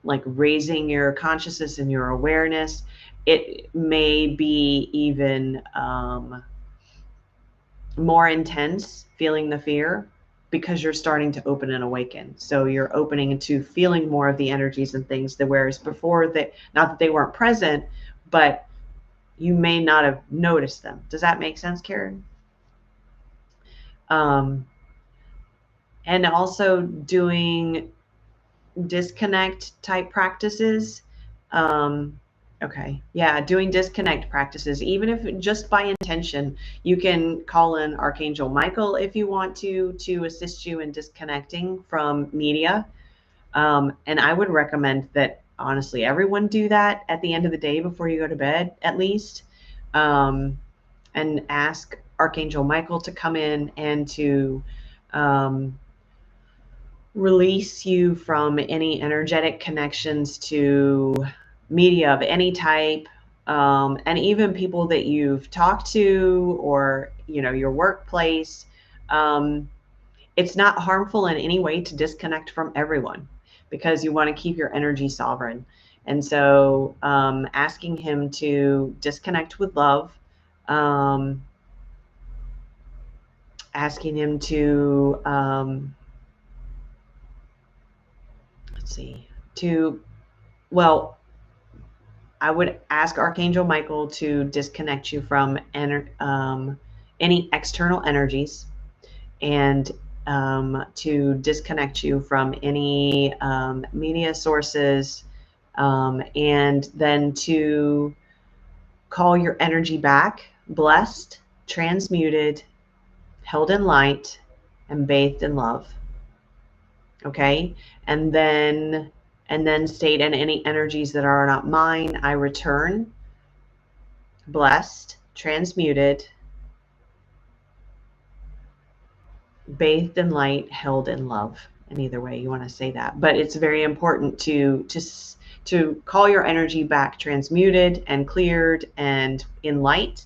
like raising your consciousness and your awareness, it may be even more intense feeling the fear because you're starting to open and awaken. So you're opening into feeling more of the energies and things that, whereas before, not that they weren't present, but you may not have noticed them. Does that make sense, Karen? And also doing disconnect type practices. Okay. Yeah. Doing disconnect practices, even if just by intention, you can call in Archangel Michael if you want to assist you in disconnecting from media. And I would recommend that, honestly, everyone do that at the end of the day before you go to bed, at least. And ask Archangel Michael to come in and to release you from any energetic connections to media of any type, and even people that you've talked to, or your workplace. It's not harmful in any way to disconnect from everyone because you want to keep your energy sovereign. And so asking him to disconnect with love, asking him to I would ask Archangel Michael to disconnect you from any external energies, and to disconnect you from any media sources, and then to call your energy back, blessed, transmuted, held in light, and bathed in love. Okay. And then state, and any energies that are not mine, I return, blessed, transmuted, bathed in light, held in love. And either way you want to say that, but it's very important to call your energy back transmuted and cleared and in light.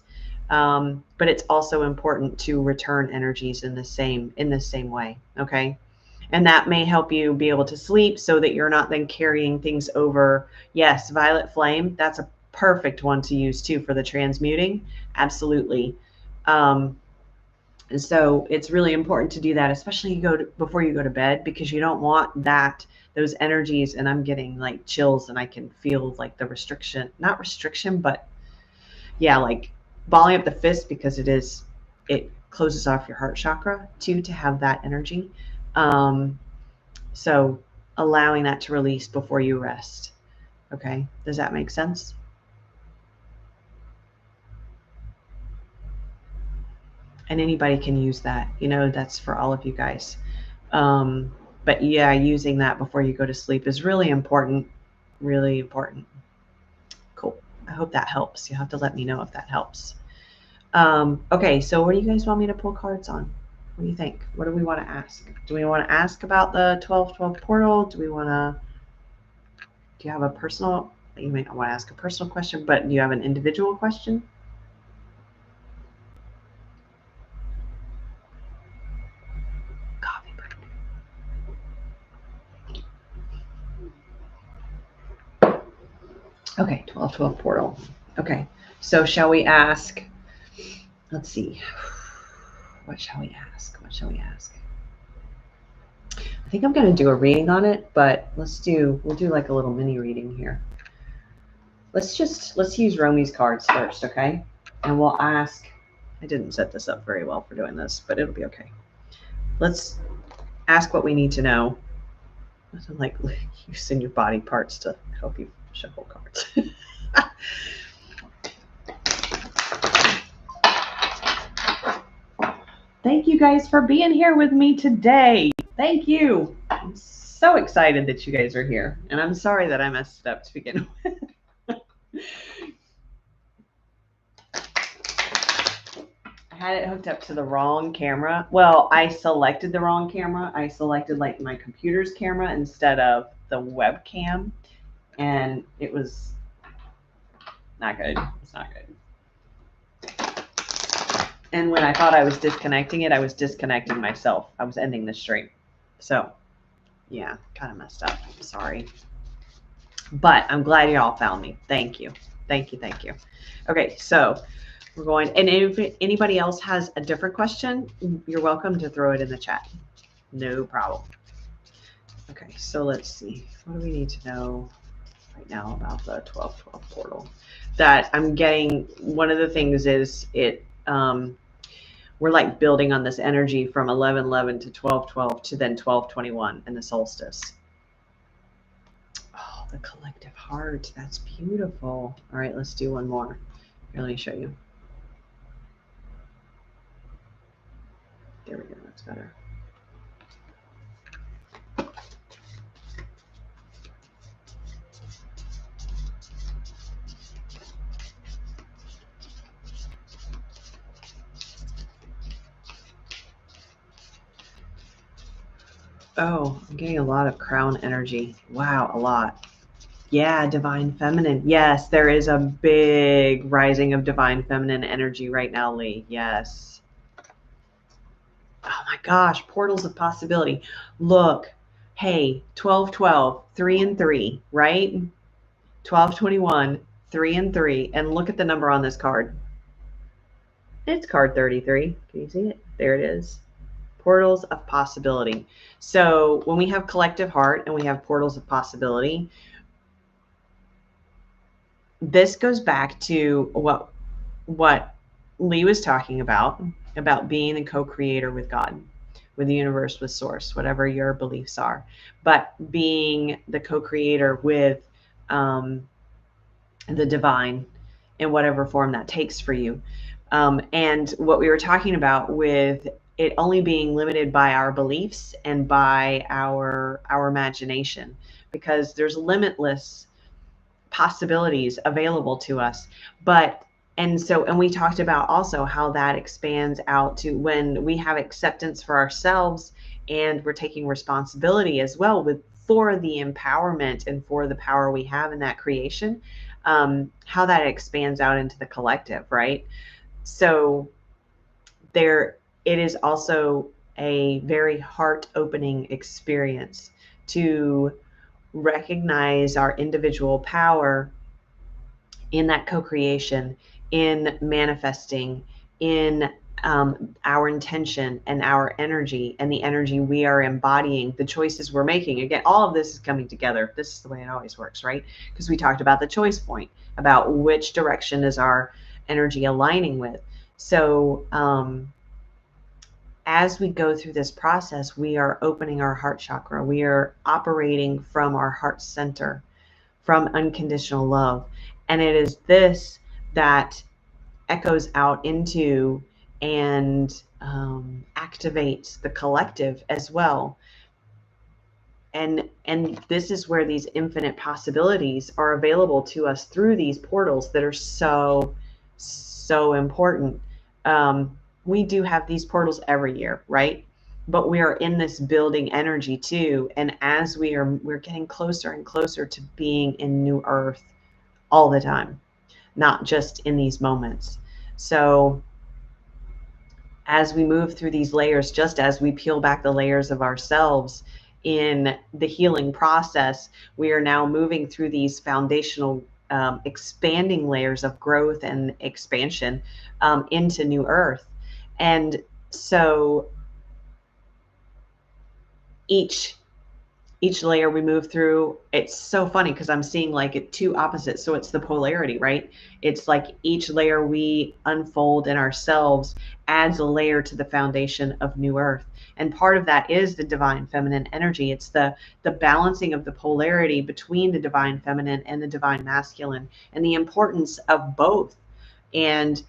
But it's also important to return energies in the same way. Okay. And that may help you be able to sleep so that you're not then carrying things over. Yes, violet flame, that's a perfect one to use too for the transmuting. Absolutely. And so it's really important to do that, especially before you go to bed, because you don't want those energies. And I'm getting like chills, and I can feel like the not restriction, but yeah, like balling up the fist, because it closes off your heart chakra too, to have that energy. So allowing that to release before you rest. Okay. Does that make sense? And anybody can use that, that's for all of you guys. But yeah, using that before you go to sleep is really important. Really important. Cool. I hope that helps. You'll have to let me know if that helps. Okay. So what do you guys want me to pull cards on? What do you think? What do we want to ask? Do we want to ask about the 1212 portal? Do you have a personal, you may not want to ask a personal question, but do you have an individual question? Coffee break. Okay, 1212 portal. Okay, so shall we ask, let's see. What shall we ask? What shall we ask? I think I'm going to do a reading on it, but we'll do like a little mini reading here. Let's use Romy's cards first, okay? And we'll ask, I didn't set this up very well for doing this, but it'll be okay. Let's ask what we need to know. Nothing like using your body parts to help you shuffle cards. Thank you guys for being here with me today. Thank you. I'm so excited that you guys are here. And I'm sorry that I messed it up to begin with. I had it hooked up to the wrong camera. Well, I selected the wrong camera. I selected like my computer's camera instead of the webcam. And it was not good. It's not good. And when I thought I was disconnecting it, I was disconnecting myself. I was ending the stream. So, yeah, kind of messed up. I'm sorry. But I'm glad you all found me. Thank you. Thank you. Thank you. Okay, so we're going. And if anybody else has a different question, you're welcome to throw it in the chat. No problem. Okay, so let's see. What do we need to know right now about the 1212 portal? That I'm getting, one of the things is we're like building on this energy from 1111 to 1212 to then 1221 and the solstice. Oh, the collective heart. That's beautiful. All right, let's do one more. Here, let me show you. There we go. That's better. Oh, I'm getting a lot of crown energy. Wow, a lot. Yeah, divine feminine. Yes, there is a big rising of divine feminine energy right now, Lee. Yes. Oh my gosh, portals of possibility. Look, hey, 1212, 3 and 3, right? 1221, 3 and 3. And look at the number on this card. It's card 33. Can you see it? There it is. Portals of possibility. So when we have collective heart and we have portals of possibility, this goes back to what Lee was talking about being a co-creator with God, with the universe, with source, whatever your beliefs are, but being the co-creator with the divine in whatever form that takes for you. And what we were talking about with it only being limited by our beliefs and by our imagination, because there's limitless possibilities available to us. And we talked about also how that expands out to when we have acceptance for ourselves and we're taking responsibility as well for the empowerment and for the power we have in that creation, how that expands out into the collective, right? So it is also a very heart-opening experience to recognize our individual power in that co-creation, in manifesting, in our intention and our energy and the energy we are embodying, the choices we're making. Again, all of this is coming together. This is the way it always works, right? Because we talked about the choice point, about which direction is our energy aligning with. So as we go through this process, we are opening our heart chakra. We are operating from our heart center, from unconditional love. And it is this that echoes out into and activates the collective as well. And this is where these infinite possibilities are available to us through these portals that are so important. we do have these portals every year, right? But we are in this building energy too. And as we're getting closer and closer to being in New Earth all the time, not just in these moments. So as we move through these layers, just as we peel back the layers of ourselves in the healing process, we are now moving through these foundational expanding layers of growth and expansion into New Earth. And so each layer we move through, it's so funny because I'm seeing like two opposites. So it's the polarity, right? It's like each layer we unfold in ourselves adds a layer to the foundation of New Earth. And part of that is the divine feminine energy. It's the balancing of the polarity between the divine feminine and the divine masculine, and the importance of both, and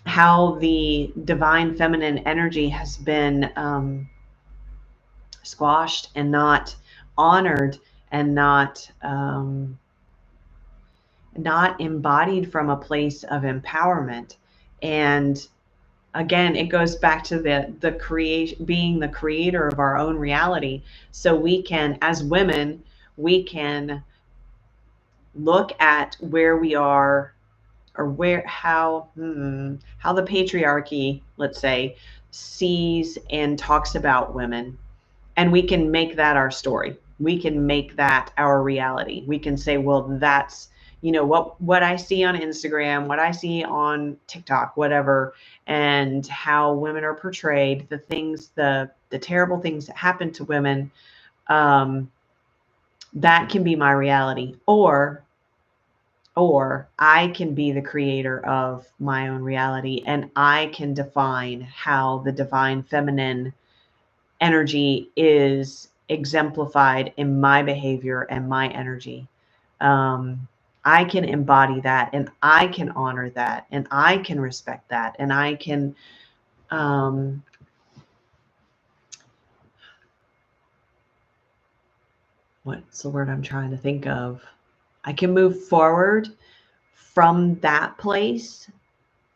how the divine feminine energy has been squashed and not honored, and not embodied from a place of empowerment. And again, it goes back to the creation, being the creator of our own reality. So we can, as women, we can look at where we are, or how the patriarchy, let's say, sees and talks about women. And we can make that our story. We can make that our reality. We can say, well, that's, what I see on Instagram, what I see on TikTok, whatever, and how women are portrayed, the things, the terrible things that happen to women, that can be my reality. Or I can be the creator of my own reality, and I can define how the divine feminine energy is exemplified in my behavior and my energy. I can embody that, and I can honor that, and I can respect that, and I can what's the word I'm trying to think of? I can move forward from that place,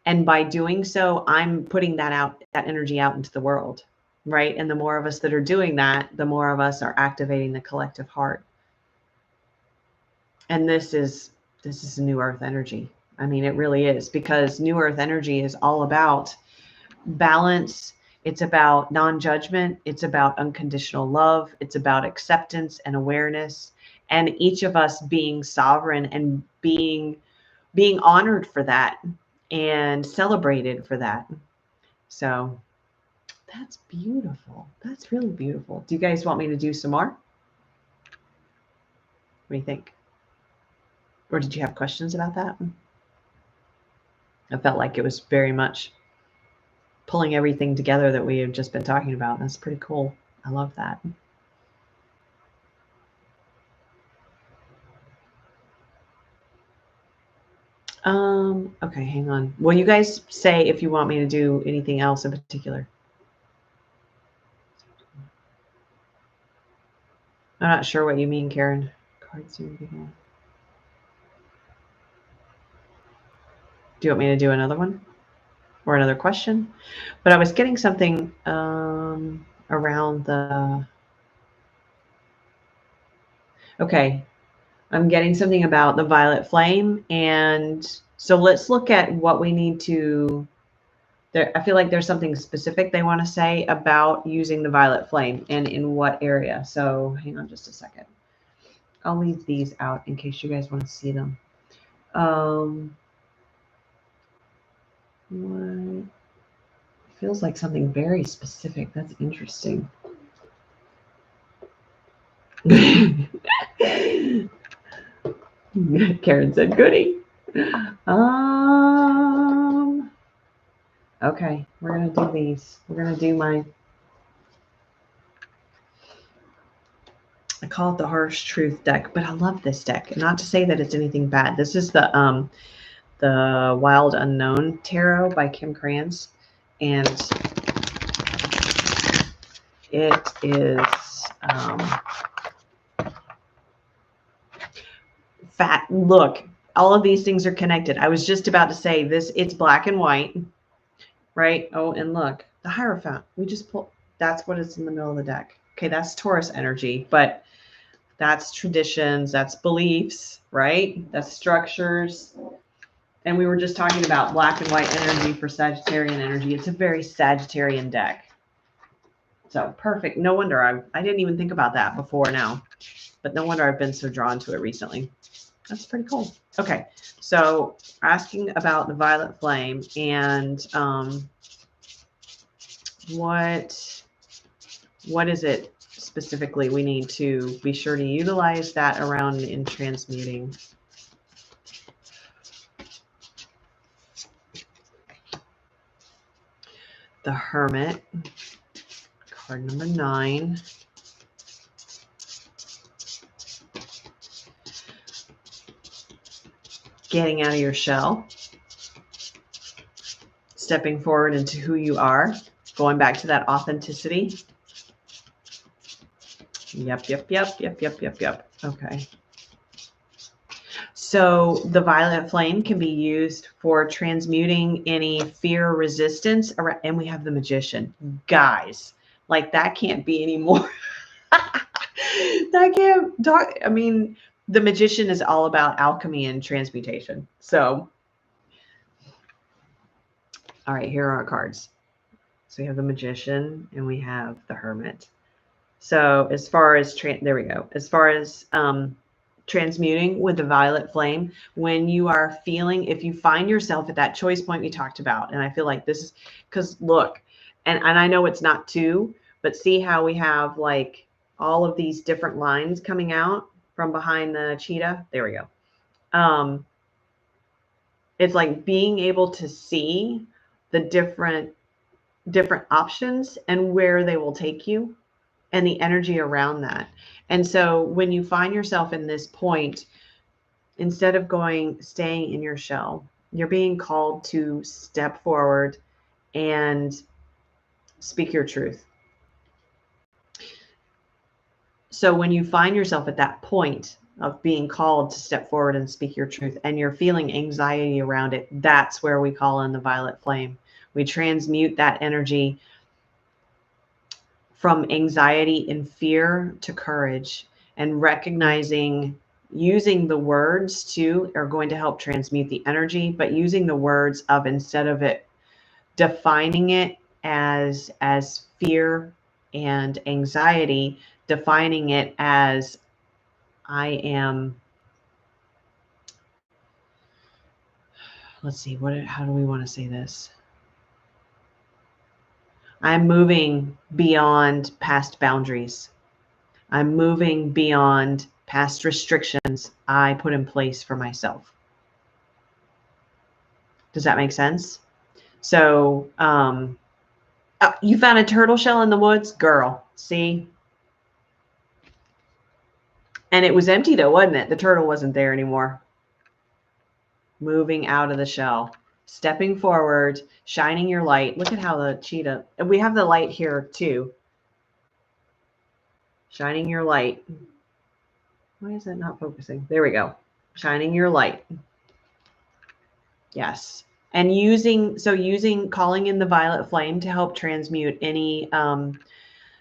and by doing so, I'm putting that energy out into the world. Right. And the more of us that are doing that, the more of us are activating the collective heart. And this is New Earth energy. I mean, it really is, because New Earth energy is all about balance. It's about non-judgment. It's about unconditional love. It's about acceptance and awareness, and each of us being sovereign and being honored for that and celebrated for that. So that's beautiful. That's really beautiful. Do you guys want me to do some more? What do you think? Or did you have questions about that? I felt like it was very much pulling everything together that we have just been talking about. That's pretty cool. I love that. Okay, hang on. Will you guys say if you want me to do anything else in particular? I'm not sure what you mean, Karen. Cards soon begin. Do you want me to do another one or another question? But I was getting something around the. Okay, I'm getting something about the violet flame, and so let's look at what we need to. There, I feel like there's something specific they want to say about using the violet flame, and in what area. So hang on just a second. I'll leave these out in case you guys want to see them. What? Feels like something very specific. That's interesting. Karen said, "Goody." Okay, we're gonna do these. We're gonna do my. I call it the Harsh Truth deck, but I love this deck. Not to say that it's anything bad. This is the Wild Unknown Tarot by Kim Krans, and it is fat. Look, all of these things are connected. I was just about to say this. It's black and white, right? Oh, and look, the Hierophant. We just pulled, that's what is in the middle of the deck. Okay, that's Taurus energy, but that's traditions, that's beliefs, right? That's structures. And we were just talking about black and white energy for Sagittarian energy. It's a very Sagittarian deck. So perfect. No wonder I didn't even think about that before now, but no wonder I've been so drawn to it recently. That's pretty cool. Okay, so asking about the violet flame and what is it specifically we need to be sure to utilize that around in transmuting? The Hermit, card number 9. Getting out of your shell, stepping forward into who you are, going back to that authenticity. Yep. Okay. So the violet flame can be used for transmuting any fear, resistance, and we have the Magician. Guys, like that can't be anymore. That can't talk. I mean, the Magician is all about alchemy and transmutation. So, all right, here are our cards. So we have the Magician and we have the Hermit. So as far as, there we go. As far as transmuting with the violet flame, when you are feeling, if you find yourself at that choice point we talked about, and I feel like this is, because look, and I know it's not 2, but see how we have like all of these different lines coming out from behind the cheetah? There we go. It's like being able to see the different options and where they will take you and the energy around that. And so when you find yourself in this point, instead of staying in your shell, you're being called to step forward and speak your truth. So when you find yourself at that point of being called to step forward and speak your truth, and you're feeling anxiety around it, that's where we call in the violet flame. We transmute that energy from anxiety and fear to courage, and recognizing using the words too are going to help transmute the energy, but using the words of, instead of it defining it as fear and anxiety, defining it as I am, let's see, how do we want to say this? I'm moving beyond past boundaries. I'm moving beyond past restrictions I put in place for myself. Does that make sense? So, you found a turtle shell in the woods? Girl, see? And it was empty though, wasn't it? The turtle wasn't there anymore. Moving out of the shell, stepping forward, shining your light. Look at how the cheetah, and we have the light here too. Shining your light. Why is that not focusing? There we go. Shining your light. Yes. And calling in the violet flame to help transmute any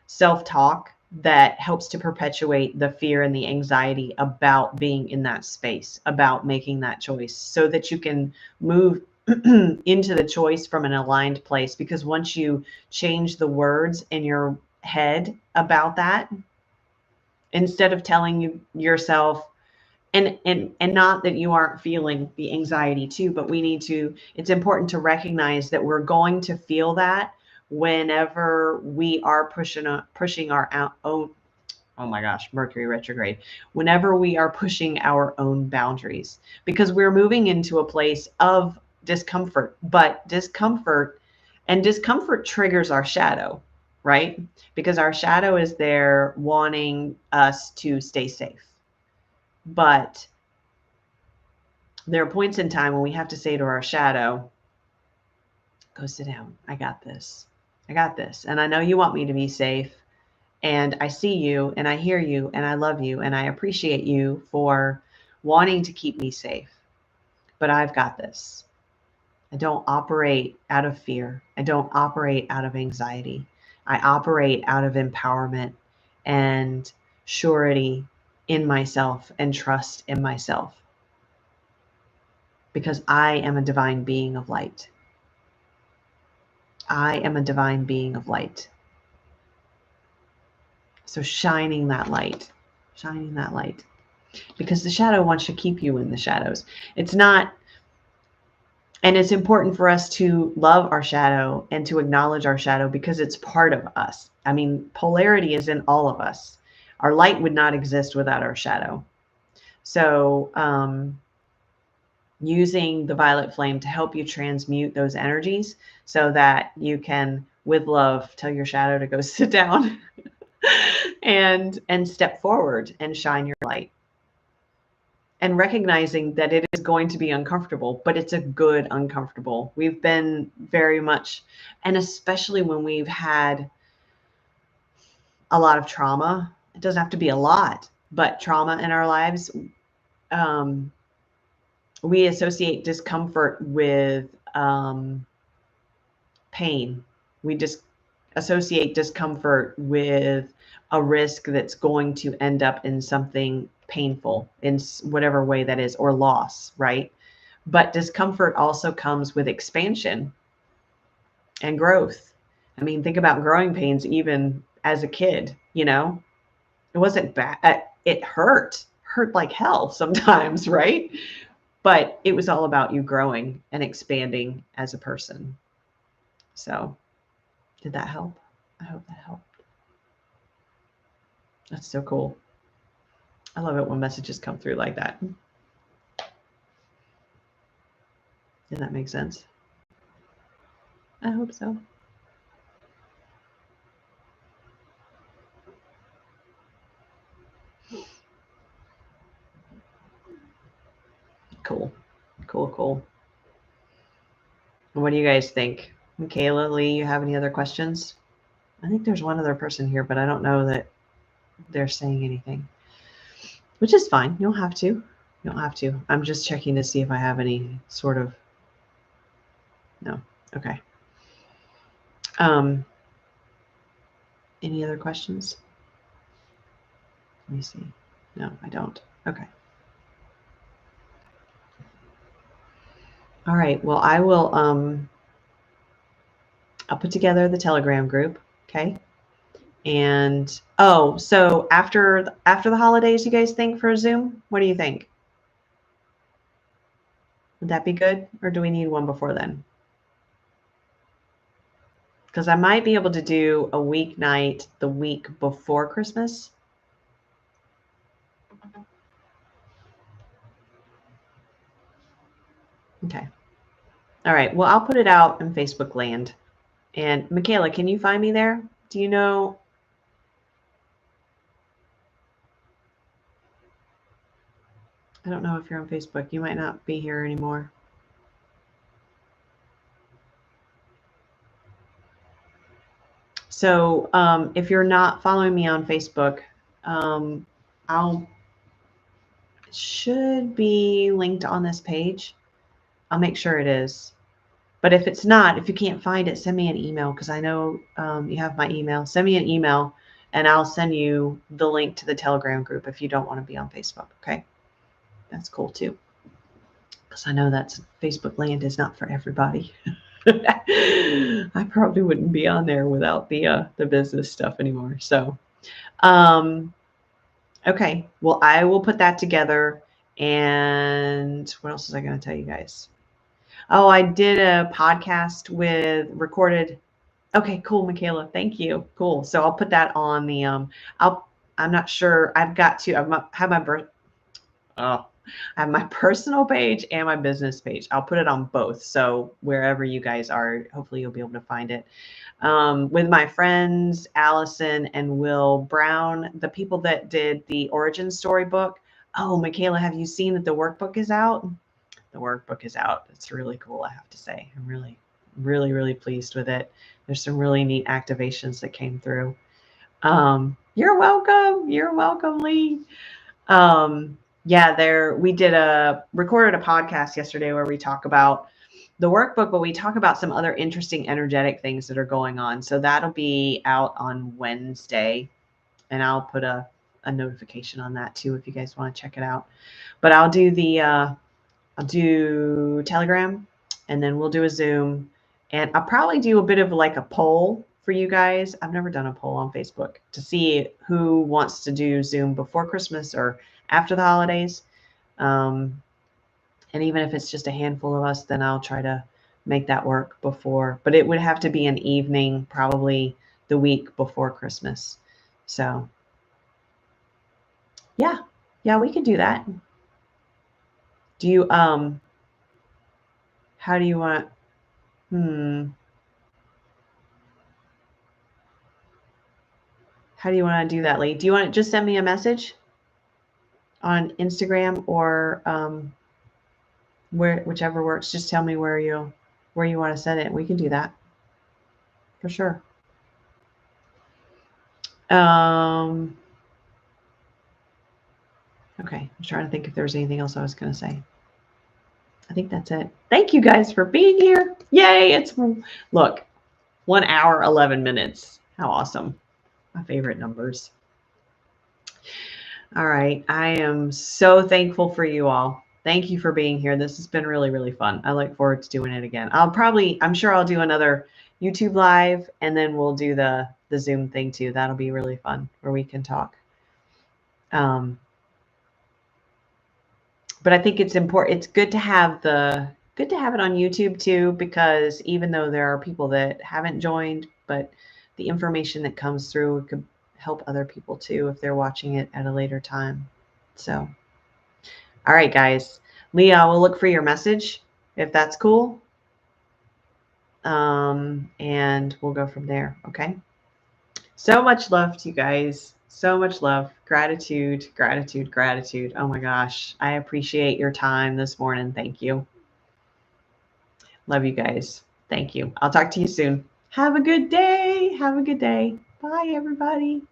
self-talk that helps to perpetuate the fear and the anxiety about being in that space, about making that choice, so that you can move into the choice from an aligned place. Because once you change the words in your head about that, instead of telling yourself, and not that you aren't feeling the anxiety too, but it's important to recognize that we're going to feel that whenever we are pushing our own, oh my gosh, Mercury retrograde, whenever we are pushing our own boundaries, because we're moving into a place of discomfort. But discomfort triggers our shadow, right? Because our shadow is there wanting us to stay safe. But there are points in time when we have to say to our shadow, go sit down. I got this. I got this. And I know you want me to be safe. And I see you and I hear you and I love you and I appreciate you for wanting to keep me safe. But I've got this. I don't operate out of fear. I don't operate out of anxiety. I operate out of empowerment and surety in myself and trust in myself, because I am a divine being of light. I am a divine being of light. So shining that light, because the shadow wants to keep you in the shadows. It's not, and it's important for us to love our shadow and to acknowledge our shadow, because it's part of us. I mean, polarity is in all of us. Our light would not exist without our shadow. So using the violet flame to help you transmute those energies so that you can, with love, tell your shadow to go sit down and step forward and shine your light. And recognizing that it is going to be uncomfortable, but it's a good uncomfortable. We've been very much, and especially when we've had a lot of trauma, it doesn't have to be a lot, but trauma in our lives, we associate discomfort with pain. We just associate discomfort with a risk that's going to end up in something painful in whatever way that is, or loss, right? But discomfort also comes with expansion and growth. I mean, think about growing pains. Even as a kid, it wasn't bad. It hurt like hell sometimes, right? But it was all about you growing and expanding as a person. So did that help? I hope that helped. That's so cool. I love it when messages come through like that. Did that make sense? I hope so. Cool. What do you guys think? Michaela, Lee, you have any other questions? I think there's one other person here, but I don't know that they're saying anything, which is fine. You don't have to. I'm just checking to see if I have any sort of, no. Okay. Any other questions? Let me see. No, I don't. Okay. All right. Well, I will, I'll put together the Telegram group. Okay. And, so after the holidays, you guys think, for a Zoom? What do you think? Would that be good? Or do we need one before then? Because I might be able to do a weeknight the week before Christmas. Okay. All right. Well, I'll put it out in Facebook land. And Michaela, can you find me there? Do you know? I don't know if you're on Facebook. You might not be here anymore. So if you're not following me on Facebook, it should be linked on this page. I'll make sure it is. But if it's not, if you can't find it, send me an email, because I know you have my email. Send me an email and I'll send you the link to the Telegram group if you don't want to be on Facebook. Okay. That's cool too. Because I know that's Facebook land is not for everybody. I probably wouldn't be on there without the business stuff anymore. So, okay. Well, I will put that together. And what else was I going to tell you guys? Oh, I did a podcast recorded. Okay, cool, Michaela. Thank you. Cool. So I'll put that on the, I'm not sure. I've got to, I have my personal page and my business page. I'll put it on both. So wherever you guys are, hopefully you'll be able to find it. With my friends, Allison and Will Brown, the people that did the origin story book. Oh, Michaela, have you seen that the workbook is out? The workbook is out. It's really cool, I have to say. I'm really, really, really pleased with it. There's some really neat activations that came through. You're welcome. You're welcome, Lee. Yeah, we recorded a podcast yesterday where we talk about the workbook, but we talk about some other interesting energetic things that are going on. So that'll be out on Wednesday, and I'll put a notification on that too if you guys want to check it out. But I'll do the I'll do Telegram, and then we'll do a Zoom, and I'll probably do a bit of like a poll for you guys. I've never done a poll on Facebook to see who wants to do Zoom before Christmas or after the holidays. And even if it's just a handful of us, then I'll try to make that work before. But it would have to be an evening, probably the week before Christmas. So, yeah, we can do that. Do you how do you want? How do you want to do that, Lee? Do you want to just send me a message on Instagram or whichever works? Just tell me where you want to send it. We can do that for sure. Okay, I'm trying to think if there's anything else I was going to say. I think that's it. Thank you guys for being here. Yay! Look, 1 hour, 11 minutes. How awesome. My favorite numbers. All right. I am so thankful for you all. Thank you for being here. This has been really, really fun. I look forward to doing it again. I'm sure I'll do another YouTube live, and then we'll do the Zoom thing too. That'll be really fun where we can talk. But I think it's important. It's good to have it on YouTube too, because even though there are people that haven't joined, but the information that comes through could help other people too if they're watching it at a later time. So, all right, guys. Leah, we'll look for your message if that's cool. And we'll go from there. Okay. So much love to you guys. So much love. Gratitude, gratitude, gratitude. Oh my gosh. I appreciate your time this morning. Thank you. Love you guys. Thank you. I'll talk to you soon. Have a good day. Have a good day. Bye, everybody.